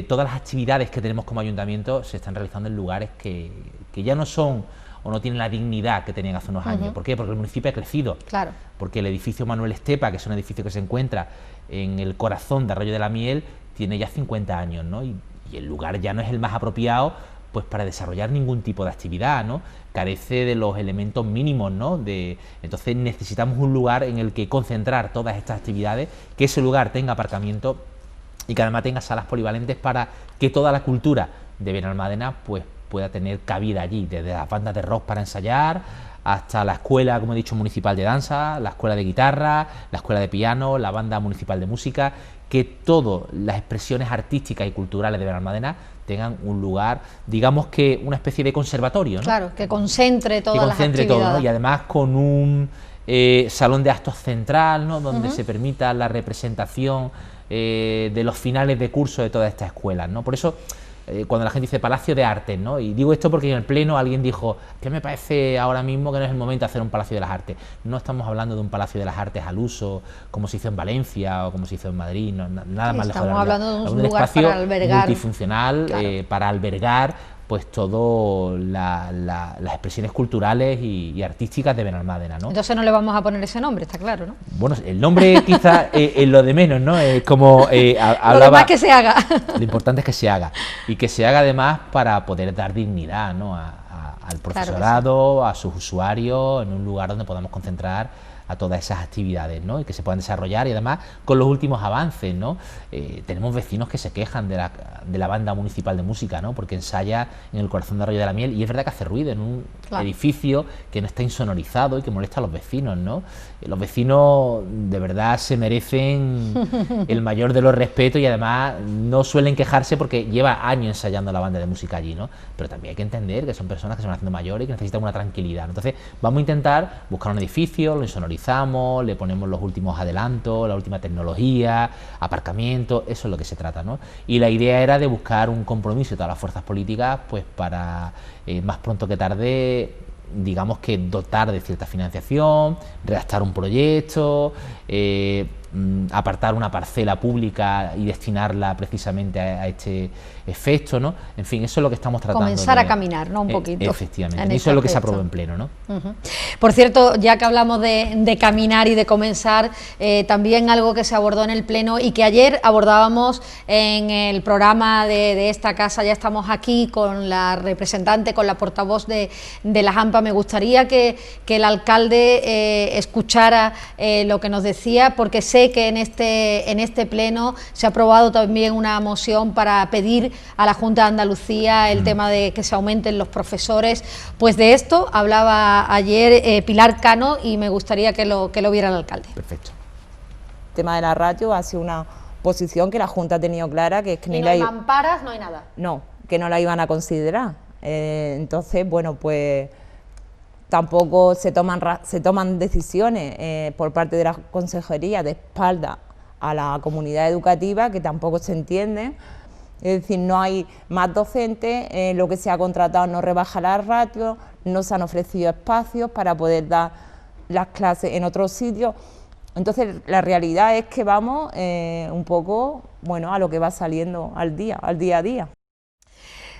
todas las actividades que tenemos como ayuntamiento se están realizando en lugares que ya no son o no tienen la dignidad que tenían hace unos años. ¿Por qué? Porque el municipio ha crecido. Claro. Porque el edificio Manuel Estepa, que es un edificio que se encuentra en el corazón de Arroyo de la Miel, tiene ya 50 años, ¿no? Y el lugar ya no es el más apropiado pues para desarrollar ningún tipo de actividad, ¿no? Carece de los elementos mínimos, ¿no? Entonces necesitamos un lugar en el que concentrar todas estas actividades, que ese lugar tenga aparcamiento y que además tenga salas polivalentes para que toda la cultura de Benalmádena pues pueda tener cabida allí, desde las bandas de rock para ensayar hasta la escuela, como he dicho, municipal de danza, la escuela de guitarra, la escuela de piano, la banda municipal de música, que todas las expresiones artísticas y culturales de Benalmádena tengan un lugar, digamos que una especie de conservatorio, ¿no? Claro, que concentre todas las actividades. Todo, ¿no? Y además con un salón de actos central, ¿no? Donde se permita la representación de los finales de curso de todas estas escuelas, ¿no? Por eso cuando la gente dice Palacio de Artes, ¿no? Y digo esto porque en el Pleno alguien dijo que me parece ahora mismo que no es el momento de hacer un Palacio de las Artes. No estamos hablando de un Palacio de las Artes al uso, como se hizo en Valencia o como se hizo en Madrid, no, nada más lejos de la realidad. Estamos hablando de un lugar espacio para albergar, multifuncional, claro, para albergar pues todo las expresiones culturales y artísticas de Benalmádena, ¿no? Entonces no le vamos a poner ese nombre, está claro, ¿no? Bueno, el nombre quizás es lo de menos, ¿no? Como hablaba, lo demás que se haga. Lo importante es que se haga, y que se haga además para poder dar dignidad, ¿no? Al profesorado, claro, sí, a sus usuarios, en un lugar donde podamos concentrar a todas esas actividades, ¿no? Y que se puedan desarrollar, y además con los últimos avances, ¿no? Tenemos vecinos que se quejan de la banda municipal de música, ¿no? Porque ensaya en el corazón de Arroyo de la Miel, y es verdad que hace ruido en un, claro, edificio que no está insonorizado y que molesta a los vecinos, ¿no? Los vecinos de verdad se merecen el mayor de los respetos, y además no suelen quejarse porque lleva años ensayando la banda de música allí, ¿no? Pero también hay que entender que son personas que se van haciendo mayores y que necesitan una tranquilidad, ¿no? Entonces vamos a intentar buscar un edificio, lo insonorizamos, le ponemos los últimos adelantos, la última tecnología, aparcamiento, eso es lo que se trata, ¿no? Y la idea era de buscar un compromiso de todas las fuerzas políticas, pues para más pronto que tarde, digamos que dotar de cierta financiación, redactar un proyecto, apartar una parcela pública y destinarla precisamente a este efecto, ¿no? En fin, eso es lo que estamos tratando. Comenzar a caminar, ¿no? Un poquito. Efectivamente, eso es lo que se aprobó en pleno, ¿no? Por cierto, ya que hablamos de caminar y de comenzar, también algo que se abordó en el pleno y que ayer abordábamos en el programa de esta casa, ya estamos aquí con la representante, con la portavoz de la AMPA. Me gustaría que el alcalde escuchara lo que nos decía, porque sé que en este pleno se ha aprobado también una moción para pedir a la Junta de Andalucía el tema de que se aumenten los profesores. Pues de esto hablaba ayer Pilar Cano, y me gustaría que lo viera el alcalde. Perfecto. El tema de la ratio ha sido una posición que la Junta ha tenido clara, que es que ni no hay mamparas, no hay nada. No, que no la iban a considerar. Entonces, bueno, pues tampoco se toman decisiones por parte de la consejería de espalda a la comunidad educativa, que tampoco se entienden. Es decir, no hay más docentes, lo que se ha contratado no rebaja la ratio, no se han ofrecido espacios para poder dar las clases en otros sitios. Entonces, la realidad es que vamos un poco, bueno, a lo que va saliendo al día a día.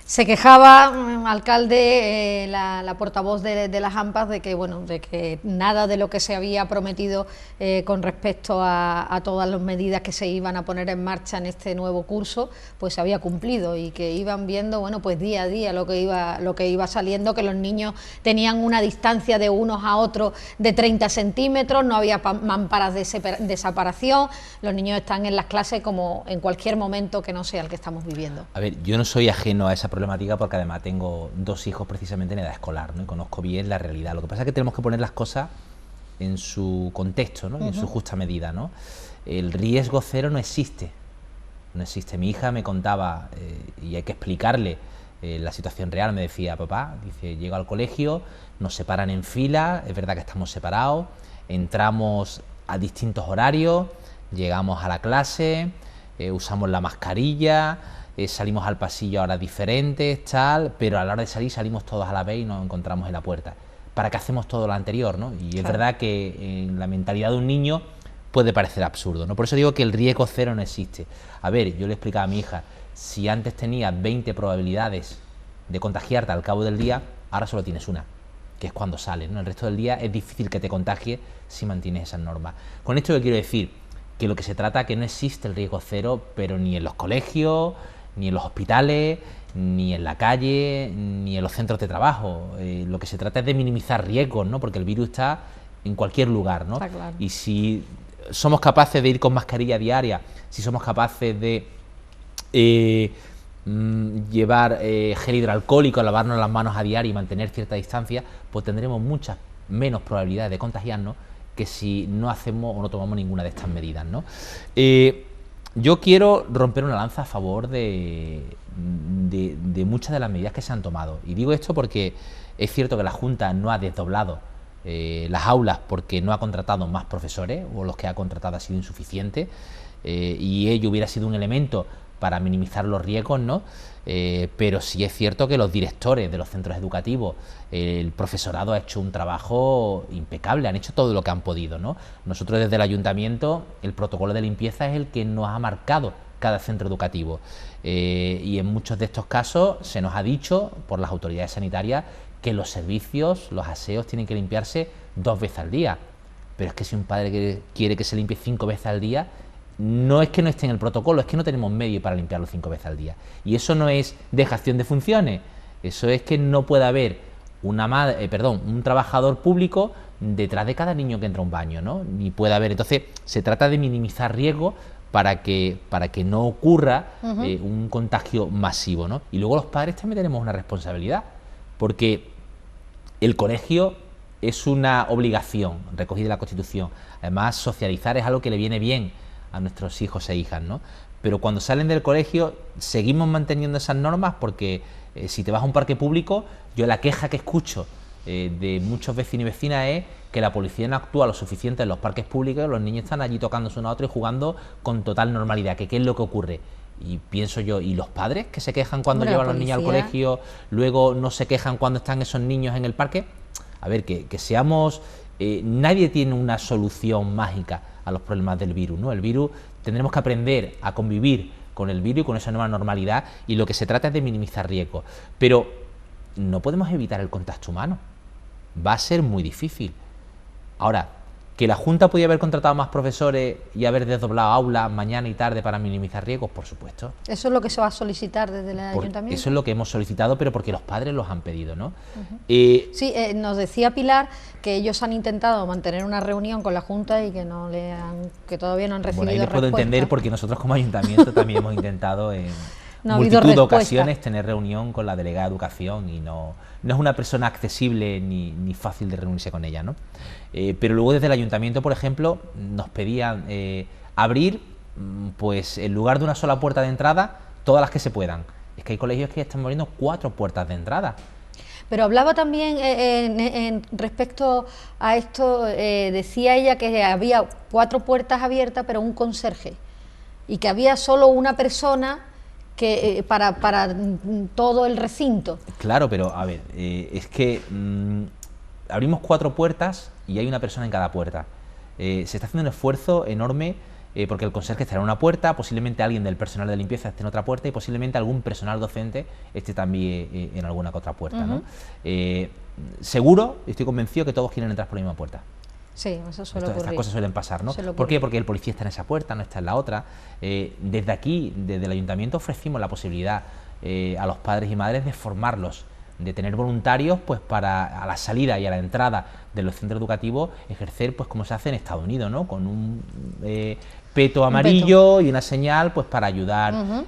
Se quejaba, alcalde, la portavoz de las AMPAs, de que bueno, de que nada de lo que se había prometido con respecto a todas las medidas que se iban a poner en marcha en este nuevo curso, pues se había cumplido, y que iban viendo, bueno, pues día a día lo que iba saliendo, que los niños tenían una distancia de unos a otros de 30 centímetros, no había mamparas de separación, los niños están en las clases como en cualquier momento que no sea el que estamos viviendo. A ver, yo no soy ajeno a esa problemática, porque además tengo dos hijos precisamente en edad escolar, ¿no? Y conozco bien la realidad. Lo que pasa es que tenemos que poner las cosas en su contexto, ¿no? Y en su justa medida, ¿no? El riesgo cero no existe. No existe. Mi hija me contaba, y hay que explicarle la situación real. Me decía, papá, dice, llego al colegio, nos separan en fila, es verdad que estamos separados, entramos a distintos horarios, llegamos a la clase, usamos la mascarilla, salimos al pasillo a horas diferentes, tal, pero a la hora de salir salimos todos a la vez y nos encontramos en la puerta. ¿Para qué hacemos todo lo anterior, no? Y es verdad que en la mentalidad de un niño puede parecer absurdo, ¿no? Por eso digo que el riesgo cero no existe. A ver, yo le explicaba a mi hija, si antes tenías 20 probabilidades de contagiarte al cabo del día, ahora solo tienes una, que es cuando sales, ¿no? El resto del día es difícil que te contagies si mantienes esas normas. Con esto yo quiero decir que lo que se trata es que no existe el riesgo cero, pero ni en los colegios, ni en los hospitales, ni en la calle, ni en los centros de trabajo. Lo que se trata es de minimizar riesgos, ¿no? Porque el virus está en cualquier lugar, ¿no? Está claro. Y si somos capaces de ir con mascarilla diaria, si somos capaces de llevar gel hidroalcohólico, lavarnos las manos a diario y mantener cierta distancia, pues tendremos muchas menos probabilidades de contagiarnos que si no hacemos o no tomamos ninguna de estas medidas, ¿no? Yo quiero romper una lanza a favor de muchas de las medidas que se han tomado. Y digo esto porque es cierto que la Junta no ha desdoblado las aulas porque no ha contratado más profesores, o los que ha contratado ha sido insuficiente, y ello hubiera sido un elemento para minimizar los riesgos, ¿no? Pero sí es cierto que los directores de los centros educativos, el profesorado ha hecho un trabajo impecable, han hecho todo lo que han podido, ¿no? Nosotros desde el ayuntamiento, el protocolo de limpieza es el que nos ha marcado cada centro educativo, y en muchos de estos casos se nos ha dicho por las autoridades sanitarias que los servicios, los aseos tienen que limpiarse 2 veces al día, pero es que si un padre quiere que se limpie 5 veces al día, no es que no esté en el protocolo, es que no tenemos medio para limpiarlo 5 veces al día. Y eso no es dejación de funciones, eso es que no puede haber un trabajador público detrás de cada niño que entra a un baño, ¿no? Ni puede haber. Entonces, se trata de minimizar riesgos para que no ocurra un contagio masivo, ¿no? Y luego los padres también tenemos una responsabilidad, porque el colegio es una obligación recogida en la Constitución. Además, socializar es algo que le viene bien a nuestros hijos e hijas, ¿no? Pero cuando salen del colegio seguimos manteniendo esas normas, porque si te vas a un parque público, yo la queja que escucho de muchos vecinos y vecinas es que la policía no actúa lo suficiente en los parques públicos, los niños están allí tocándose uno a otro y jugando con total normalidad. ¿Qué es lo que ocurre? Y pienso yo, ¿y los padres que se quejan cuando llevan a los niños al colegio, luego no se quejan cuando están esos niños en el parque? A ver, que seamos... nadie tiene una solución mágica a los problemas del virus, ¿no? El virus, tendremos que aprender a convivir con el virus y con esa nueva normalidad, y lo que se trata es de minimizar riesgos. Pero no podemos evitar el contacto humano. Va a ser muy difícil. Ahora, ¿que la Junta podía haber contratado más profesores y haber desdoblado aulas mañana y tarde para minimizar riesgos? Por supuesto. Eso es lo que se va a solicitar desde el ayuntamiento. Eso es lo que hemos solicitado, pero porque los padres los han pedido, ¿no? Sí, nos decía Pilar que ellos han intentado mantener una reunión con la Junta y que que todavía no han recibido Bueno, ahí les puedo respuesta. entender, porque nosotros como ayuntamiento también hemos intentado en No ha habido multitud de respuesta. ocasiones tener reunión con la delegada de Educación, y no es una persona accesible ni fácil de reunirse con ella, ¿no? Pero luego desde el ayuntamiento, por ejemplo, nos pedían abrir, pues en lugar de una sola puerta de entrada, todas las que se puedan. Es que hay colegios que ya están abriendo 4 puertas de entrada. Pero hablaba también respecto a esto, decía ella que había 4 puertas abiertas, pero un conserje, y que había solo una persona que para todo el recinto. Claro, pero a ver, es que abrimos 4 puertas y hay una persona en cada puerta. Se está haciendo un esfuerzo enorme, porque el conserje estará en una puerta, posiblemente alguien del personal de limpieza esté en otra puerta, y posiblemente algún personal docente esté también en alguna otra puerta, ¿no? Seguro, estoy convencido que todos quieren entrar por la misma puerta. Sí, eso suele ocurrir. Estas cosas suelen pasar, ¿no? ¿Por qué? Porque el policía está en esa puerta, no está en la otra. Desde aquí, desde el ayuntamiento, ofrecimos la posibilidad a los padres y madres de formarlos, de tener voluntarios, pues para a la salida y a la entrada de los centros educativos ejercer, pues como se hace en Estados Unidos, ¿no? Con un peto amarillo y una señal, pues para ayudar,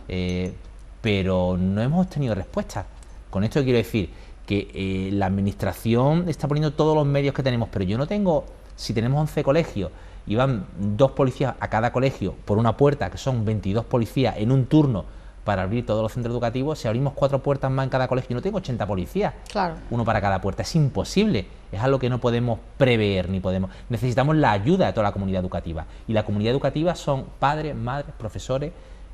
pero no hemos tenido respuesta. Con esto quiero decir que la administración está poniendo todos los medios que tenemos, pero yo no tengo... Si tenemos 11 colegios y van 2 policías a cada colegio por una puerta, que son 22 policías en un turno para abrir todos los centros educativos, si abrimos 4 puertas más en cada colegio, yo no tengo 80 policías, claro, uno para cada puerta, es imposible, es algo que no podemos prever ni podemos. Necesitamos la ayuda de toda la comunidad educativa, y la comunidad educativa son padres, madres, profesores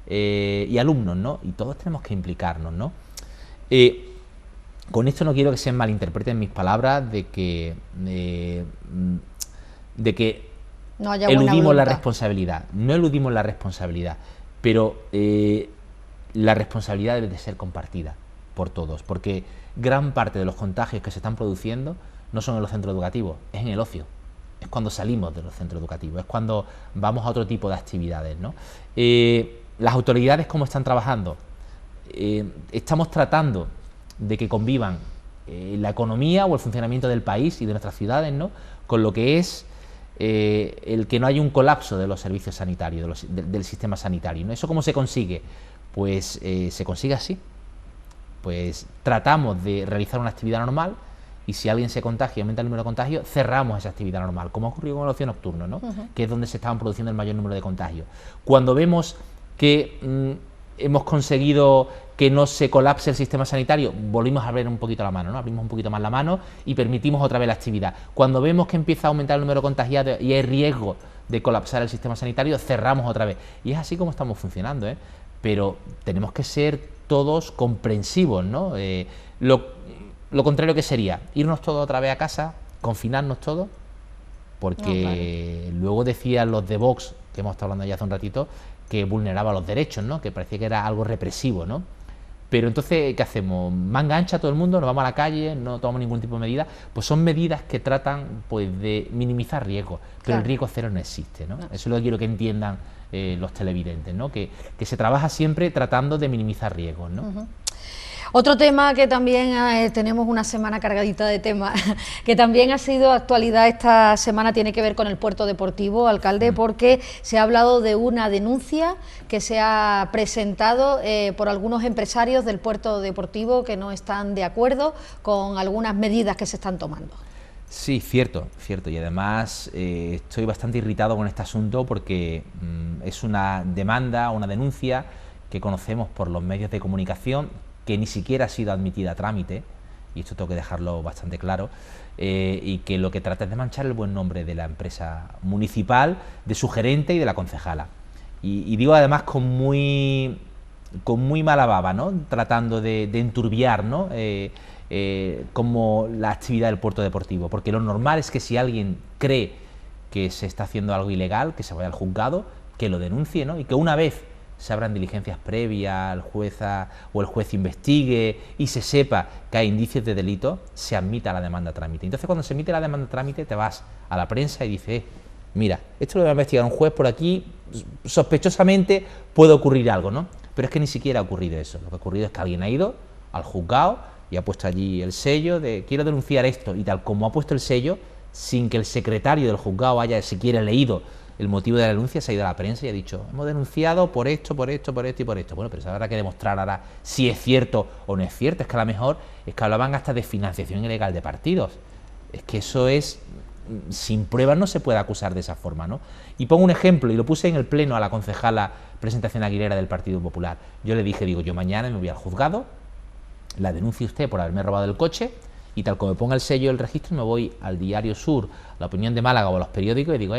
y alumnos, ¿no? Y todos tenemos que implicarnos, ¿no? Con esto no quiero que se malinterpreten mis palabras de que no haya eludimos la responsabilidad. No eludimos la responsabilidad, pero la responsabilidad debe de ser compartida por todos, porque gran parte de los contagios que se están produciendo no son en los centros educativos, es en el ocio, es cuando salimos de los centros educativos, es cuando vamos a otro tipo de actividades, ¿no? Las autoridades, ¿cómo están trabajando? Estamos tratando de que convivan la economía o el funcionamiento del país y de nuestras ciudades, ¿no?, con lo que es el que no haya un colapso de los servicios sanitarios, del sistema sanitario, ¿no? ¿Eso cómo se consigue? Pues se consigue así. Pues tratamos de realizar una actividad normal, y si alguien se contagia y aumenta el número de contagios, cerramos esa actividad normal, como ha ocurrido con el ocio nocturno, ¿no? Que es donde se estaban produciendo el mayor número de contagios. Cuando vemos que hemos conseguido que no se colapse el sistema sanitario, volvimos a abrir un poquito la mano, ¿no? Abrimos un poquito más la mano y permitimos otra vez la actividad. Cuando vemos que empieza a aumentar el número de contagiados y hay riesgo de colapsar el sistema sanitario, cerramos otra vez. Y es así como estamos funcionando, ¿eh? pero tenemos que ser todos comprensivos, ¿no? Lo contrario que sería irnos todos otra vez a casa, confinarnos todos, porque No, claro. luego decían los de Vox, que hemos estado hablando ya hace un ratito, que vulneraba los derechos, ¿no? Que parecía que era algo represivo, ¿no? Pero entonces, ¿qué hacemos? Manga ancha todo el mundo, nos vamos a la calle, no tomamos ningún tipo de medida. Pues son medidas que tratan, pues, de minimizar riesgos, pero Claro. el riesgo cero no existe, ¿no? No. Eso es lo que quiero que entiendan los televidentes, ¿no? Que se trabaja siempre tratando de minimizar riesgos, ¿no? Otro tema que también tenemos una semana cargadita de temas, que también ha sido actualidad esta semana, tiene que ver con el puerto deportivo, alcalde, porque se ha hablado de una denuncia que se ha presentado por algunos empresarios del puerto deportivo que no están de acuerdo con algunas medidas que se están tomando. Sí, cierto, cierto. Y además estoy bastante irritado con este asunto porque es una demanda, una denuncia que conocemos por los medios de comunicación, que ni siquiera ha sido admitida a trámite, y esto tengo que dejarlo bastante claro, y que lo que trata es de manchar el buen nombre de la empresa municipal, de su gerente y de la concejala. Y digo además con muy mala baba, ¿no? Tratando de enturbiar, ¿no? Como la actividad del puerto deportivo, porque lo normal es que si alguien cree que se está haciendo algo ilegal, que se vaya al juzgado, que lo denuncie, ¿no? Y que una vez se abran diligencias previas, el juez investigue y se sepa que hay indicios de delito, se admita la demanda a trámite. Entonces, cuando se emite la demanda a trámite, te vas a la prensa y dices, mira, esto lo va a investigar un juez por aquí, sospechosamente puede ocurrir algo, ¿no? Pero es que ni siquiera ha ocurrido eso. Lo que ha ocurrido es que alguien ha ido al juzgado y ha puesto allí el sello de quiero denunciar esto, y tal como ha puesto el sello, sin que el secretario del juzgado haya siquiera leído el motivo de la denuncia, se ha ido a la prensa y ha dicho, hemos denunciado por esto, por esto, por esto y por esto. Bueno, pero eso habrá que demostrar ahora si es cierto o no es cierto. Es que a lo mejor es que hablaban hasta de financiación ilegal de partidos. Es que eso es, sin pruebas no se puede acusar de esa forma, ¿no? Y pongo un ejemplo, y lo puse en el pleno a la concejala Presentación Aguilera del Partido Popular. Yo le dije, digo, yo mañana me voy al juzgado, la denuncie usted por haberme robado el coche, y tal como me ponga el sello del registro, me voy al Diario Sur, La Opinión de Málaga o a los periódicos y digo,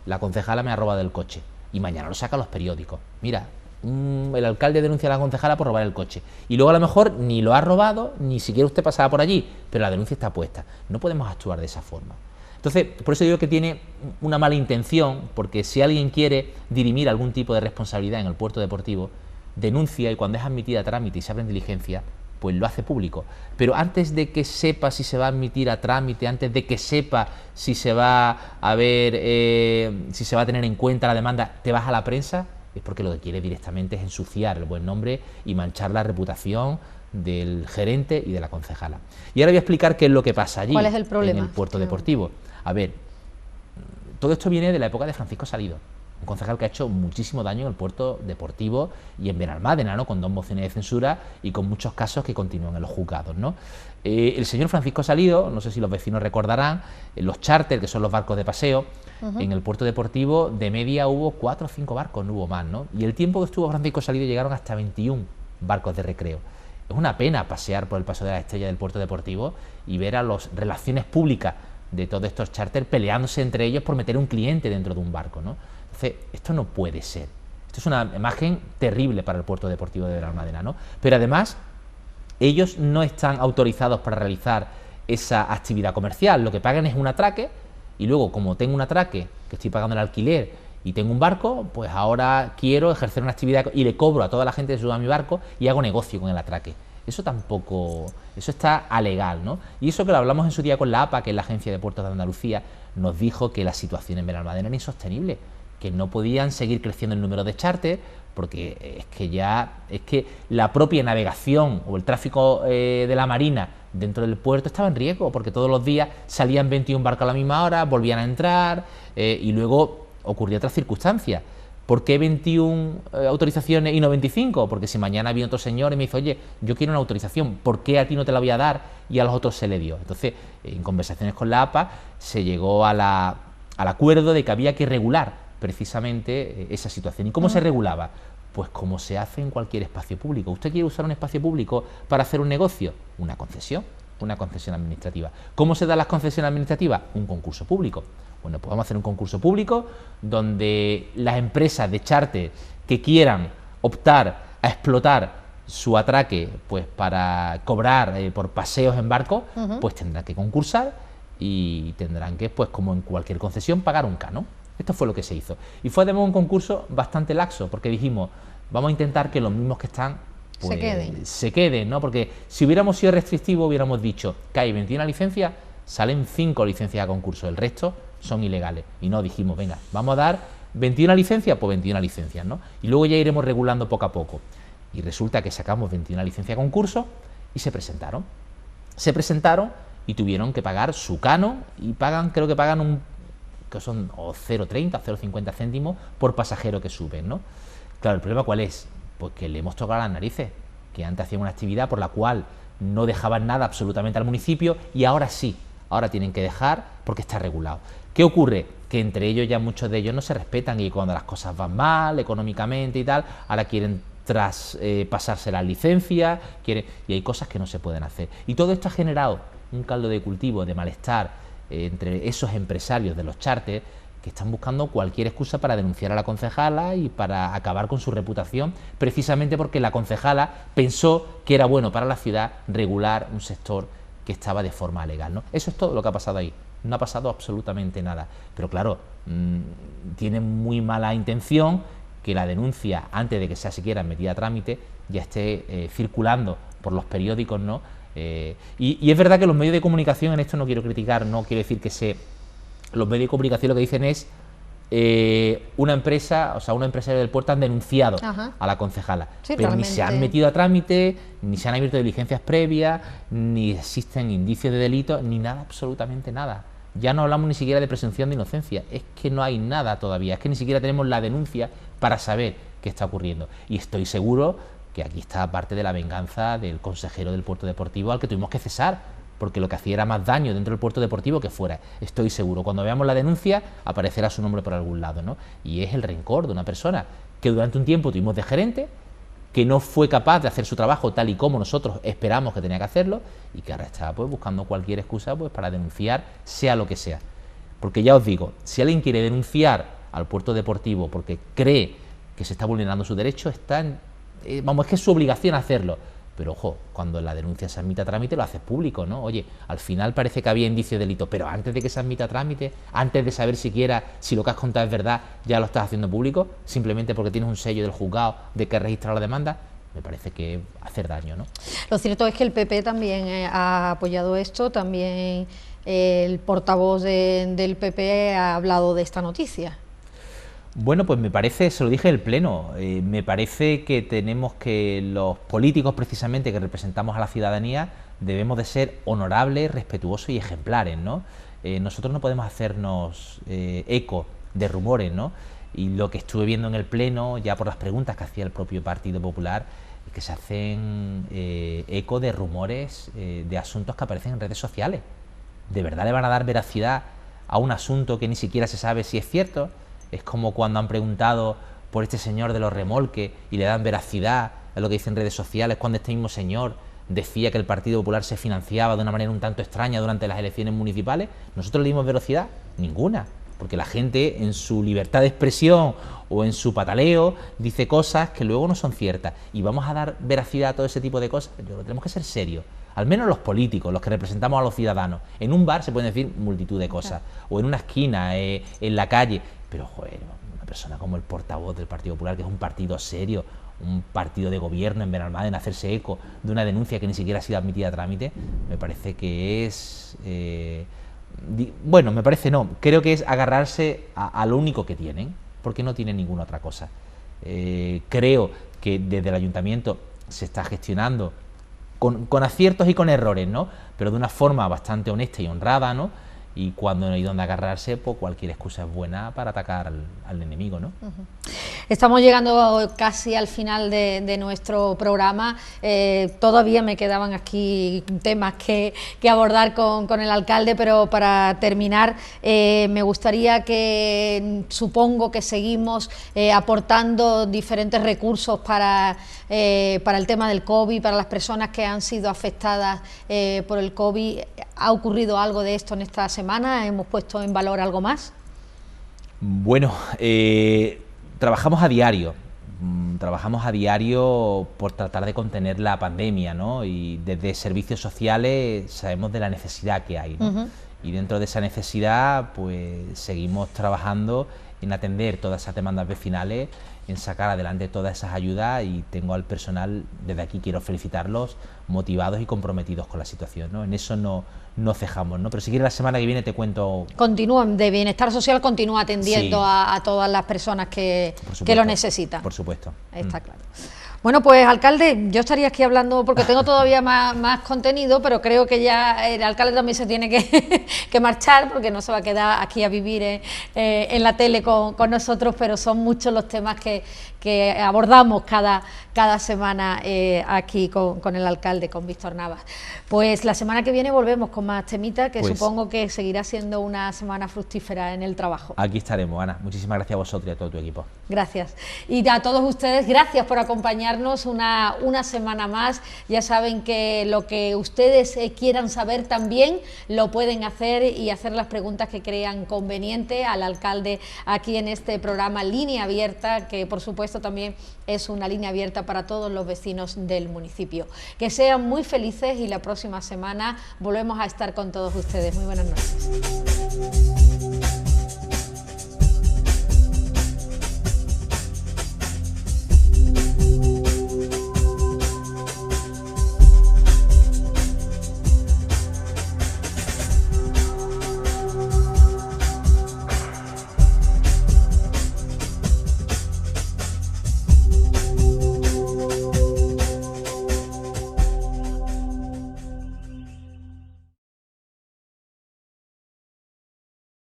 la concejala me ha robado el coche, y mañana lo sacan los periódicos. Mira, el alcalde denuncia a la concejala por robar el coche, y luego a lo mejor ni lo ha robado, ni siquiera usted pasaba por allí, pero la denuncia está puesta. No podemos actuar de esa forma. Entonces, por eso digo que tiene una mala intención, porque si alguien quiere dirimir algún tipo de responsabilidad en el puerto deportivo, denuncia, y cuando es admitida a trámite y se abren diligencias, pues lo hace público. Pero antes de que sepa si se va a admitir a trámite, antes de que sepa si se va a ver, si se va a tener en cuenta la demanda, te vas a la prensa, es porque lo que quiere directamente es ensuciar el buen nombre y manchar la reputación del gerente y de la concejala. Y ahora voy a explicar qué es lo que pasa allí. ¿Cuál es el problema? En el puerto deportivo. A ver, todo esto viene de la época de Francisco Salido, un concejal que ha hecho muchísimo daño en el puerto deportivo y en Benalmádena, ¿no? Con 2 mociones de censura y con muchos casos que continúan en los juzgados, ¿no? El señor Francisco Salido, no sé si los vecinos recordarán, los charters, que son los barcos de paseo, en el puerto deportivo de media hubo 4 o 5 barcos, no hubo más, ¿no? Y el tiempo que estuvo Francisco Salido llegaron hasta 21 barcos de recreo. Es una pena pasear por el Paso de la Estrella del puerto deportivo y ver a las relaciones públicas de todos estos charters peleándose entre ellos por meter un cliente dentro de un barco, ¿no? Entonces, esto no puede ser. Esto es una imagen terrible para el puerto deportivo de Benalmádena, ¿no? Pero además, ellos no están autorizados para realizar esa actividad comercial. Lo que pagan es un atraque, y luego, como tengo un atraque, que estoy pagando el alquiler, y tengo un barco, pues ahora quiero ejercer una actividad y le cobro a toda la gente que suba a mi barco y hago negocio con el atraque. Eso tampoco, eso está alegal, ¿no? Y eso que lo hablamos en su día con la APA, que es la Agencia de Puertos de Andalucía, nos dijo que la situación en Benalmádena era insostenible, que no podían seguir creciendo el número de charters, porque es que la propia navegación o el tráfico de la marina dentro del puerto estaba en riesgo, porque todos los días salían 21 barcos a la misma hora, volvían a entrar, y luego ocurría otras circunstancias. ¿Por qué 21 autorizaciones y no 25? Porque si mañana viene otro señor y me dice, oye, yo quiero una autorización, ¿por qué a ti no te la voy a dar y a los otros se le dio? Entonces, en conversaciones con la APA se llegó al acuerdo de que había que regular precisamente esa situación. ¿Y cómo se regulaba? Pues como se hace en cualquier espacio público. ¿Usted quiere usar un espacio público para hacer un negocio? Una concesión administrativa. ¿Cómo se dan las concesiones administrativas? Un concurso público. Bueno, pues vamos a hacer un concurso público donde las empresas de charter que quieran optar a explotar su atraque pues para cobrar por paseos en barco, pues tendrán que concursar y tendrán que, pues como en cualquier concesión, pagar un canon. Esto fue lo que se hizo. Y fue además un concurso bastante laxo, porque dijimos, vamos a intentar que los mismos que están pues, se queden, ¿no? Porque si hubiéramos sido restrictivos, hubiéramos dicho que hay 21 licencias, salen 5 licencias a concurso, el resto son ilegales. Y no, dijimos, venga, vamos a dar 21 licencias, pues 21 licencias, ¿no? Y luego ya iremos regulando poco a poco. Y resulta que sacamos 21 licencias a concurso y se presentaron. Se presentaron y tuvieron que pagar su canon y pagan, creo que pagan que son o 0,30 o 0,50 céntimos por pasajero que suben, ¿no? Claro, el problema ¿cuál es? Pues que le hemos tocado las narices, que antes hacían una actividad por la cual no dejaban nada absolutamente al municipio y ahora sí, ahora tienen que dejar porque está regulado. ¿Qué ocurre? Que entre ellos ya muchos de ellos no se respetan y cuando las cosas van mal económicamente y tal, ahora quieren pasarse la licencia, y hay cosas que no se pueden hacer. Y todo esto ha generado un caldo de cultivo, de malestar entre esos empresarios de los charters que están buscando cualquier excusa para denunciar a la concejala y para acabar con su reputación, precisamente porque la concejala pensó que era bueno para la ciudad regular un sector que estaba de forma legal, ¿no? Eso es todo lo que ha pasado ahí. No ha pasado absolutamente nada. Pero claro, tienen muy mala intención que la denuncia, antes de que sea siquiera metida a trámite, ya esté circulando por los periódicos, ¿no? Y es verdad que los medios de comunicación, en esto no quiero criticar, no quiero decir que los medios de comunicación lo que dicen es una empresa, o sea, un empresario del puerto han denunciado a la concejala, sí, pero ni se han metido a trámite, ni se han abierto diligencias previas, ni existen indicios de delito, ni nada, absolutamente nada. Ya no hablamos ni siquiera de presunción de inocencia, es que no hay nada todavía, es que ni siquiera tenemos la denuncia para saber qué está ocurriendo. Y estoy seguro que aquí está parte de la venganza del consejero del puerto deportivo al que tuvimos que cesar, porque lo que hacía era más daño dentro del puerto deportivo que fuera. Estoy seguro, cuando veamos la denuncia aparecerá su nombre por algún lado, ¿no? Y es el rencor de una persona que durante un tiempo tuvimos de gerente, que no fue capaz de hacer su trabajo tal y como nosotros esperamos que tenía que hacerlo y que ahora está pues buscando cualquier excusa pues para denunciar, sea lo que sea. Porque ya os digo, si alguien quiere denunciar al puerto deportivo porque cree que se está vulnerando su derecho, es que es su obligación hacerlo. Pero ojo, cuando la denuncia se admite a trámite lo haces público, ¿no? Oye, al final parece que había indicio de delito, pero antes de que se admita a trámite, antes de saber siquiera si lo que has contado es verdad, ya lo estás haciendo público, simplemente porque tienes un sello del juzgado de que has registrado la demanda, me parece que es hacer daño, ¿no? Lo cierto es que el PP también ha apoyado esto, también el portavoz del PP ha hablado de esta noticia. Bueno, pues me parece, se lo dije en el Pleno, me parece que tenemos que los políticos precisamente que representamos a la ciudadanía debemos de ser honorables, respetuosos y ejemplares, ¿no? Nosotros no podemos hacernos eco de rumores, ¿no? Y lo que estuve viendo en el Pleno, ya por las preguntas que hacía el propio Partido Popular, es que se hacen eco de rumores de asuntos que aparecen en redes sociales. ¿De verdad le van a dar veracidad a un asunto que ni siquiera se sabe si es cierto? Es como cuando han preguntado por este señor de los remolques y le dan veracidad a lo que dicen redes sociales, cuando este mismo señor decía que el Partido Popular se financiaba de una manera un tanto extraña durante las elecciones municipales. ¿Nosotros le dimos veracidad? Ninguna, porque la gente en su libertad de expresión o en su pataleo dice cosas que luego no son ciertas. Y vamos a dar veracidad a todo ese tipo de cosas. Yo creo que tenemos que ser serios. Al menos los políticos, los que representamos a los ciudadanos. En un bar se pueden decir multitud de cosas, o en una esquina, en la calle, pero joder, una persona como el portavoz del Partido Popular, que es un partido serio, un partido de gobierno en Benalmádena, hacerse eco de una denuncia que ni siquiera ha sido admitida a trámite, me parece que es... bueno, me parece no, creo que es agarrarse a lo único que tienen, porque no tienen ninguna otra cosa. Creo que desde el Ayuntamiento se está gestionando con aciertos y con errores, ¿no? Pero de una forma bastante honesta y honrada, ¿no? Y cuando no hay donde agarrarse, pues cualquier excusa es buena para atacar al enemigo, ¿no? Estamos llegando casi al final de nuestro programa. Todavía me quedaban aquí temas que abordar con el alcalde, pero para terminar me gustaría que, supongo que seguimos aportando diferentes recursos para el tema del COVID, para las personas que han sido afectadas por el COVID. ¿Ha ocurrido algo de esto en esta semana? ¿Hemos puesto en valor algo más? Bueno, trabajamos a diario trabajamos a diario por tratar de contener la pandemia, ¿no? Y desde servicios sociales sabemos de la necesidad que hay, ¿no? Y dentro de esa necesidad, pues seguimos trabajando en atender todas esas demandas vecinales, en sacar adelante todas esas ayudas, y tengo al personal, desde aquí quiero felicitarlos, motivados y comprometidos con la situación, ¿no? En eso no cejamos, ¿no? Pero si quieres, la semana que viene te cuento... Continúan, de Bienestar Social continúa atendiendo Sí. a todas las personas que lo necesitan. Por supuesto. Está claro. Bueno, pues alcalde, yo estaría aquí hablando porque tengo todavía más contenido, pero creo que ya el alcalde también se tiene que marchar, porque no se va a quedar aquí a vivir en la tele con nosotros, pero son muchos los temas que abordamos cada semana aquí con el alcalde, con Víctor Navas. Pues la semana que viene volvemos con más temitas, que Pues, supongo que seguirá siendo una semana fructífera en el trabajo. Aquí estaremos, Ana. Muchísimas gracias a vosotros y a todo tu equipo. Gracias. Y a todos ustedes, gracias por acompañarnos una semana más. Ya saben que lo que ustedes quieran saber también lo pueden hacer, y hacer las preguntas que crean conveniente al alcalde aquí en este programa Línea Abierta, que por supuesto también es una línea abierta para todos los vecinos del municipio. Que sean muy felices, y la próxima semana volvemos a estar con todos ustedes. Muy buenas noches.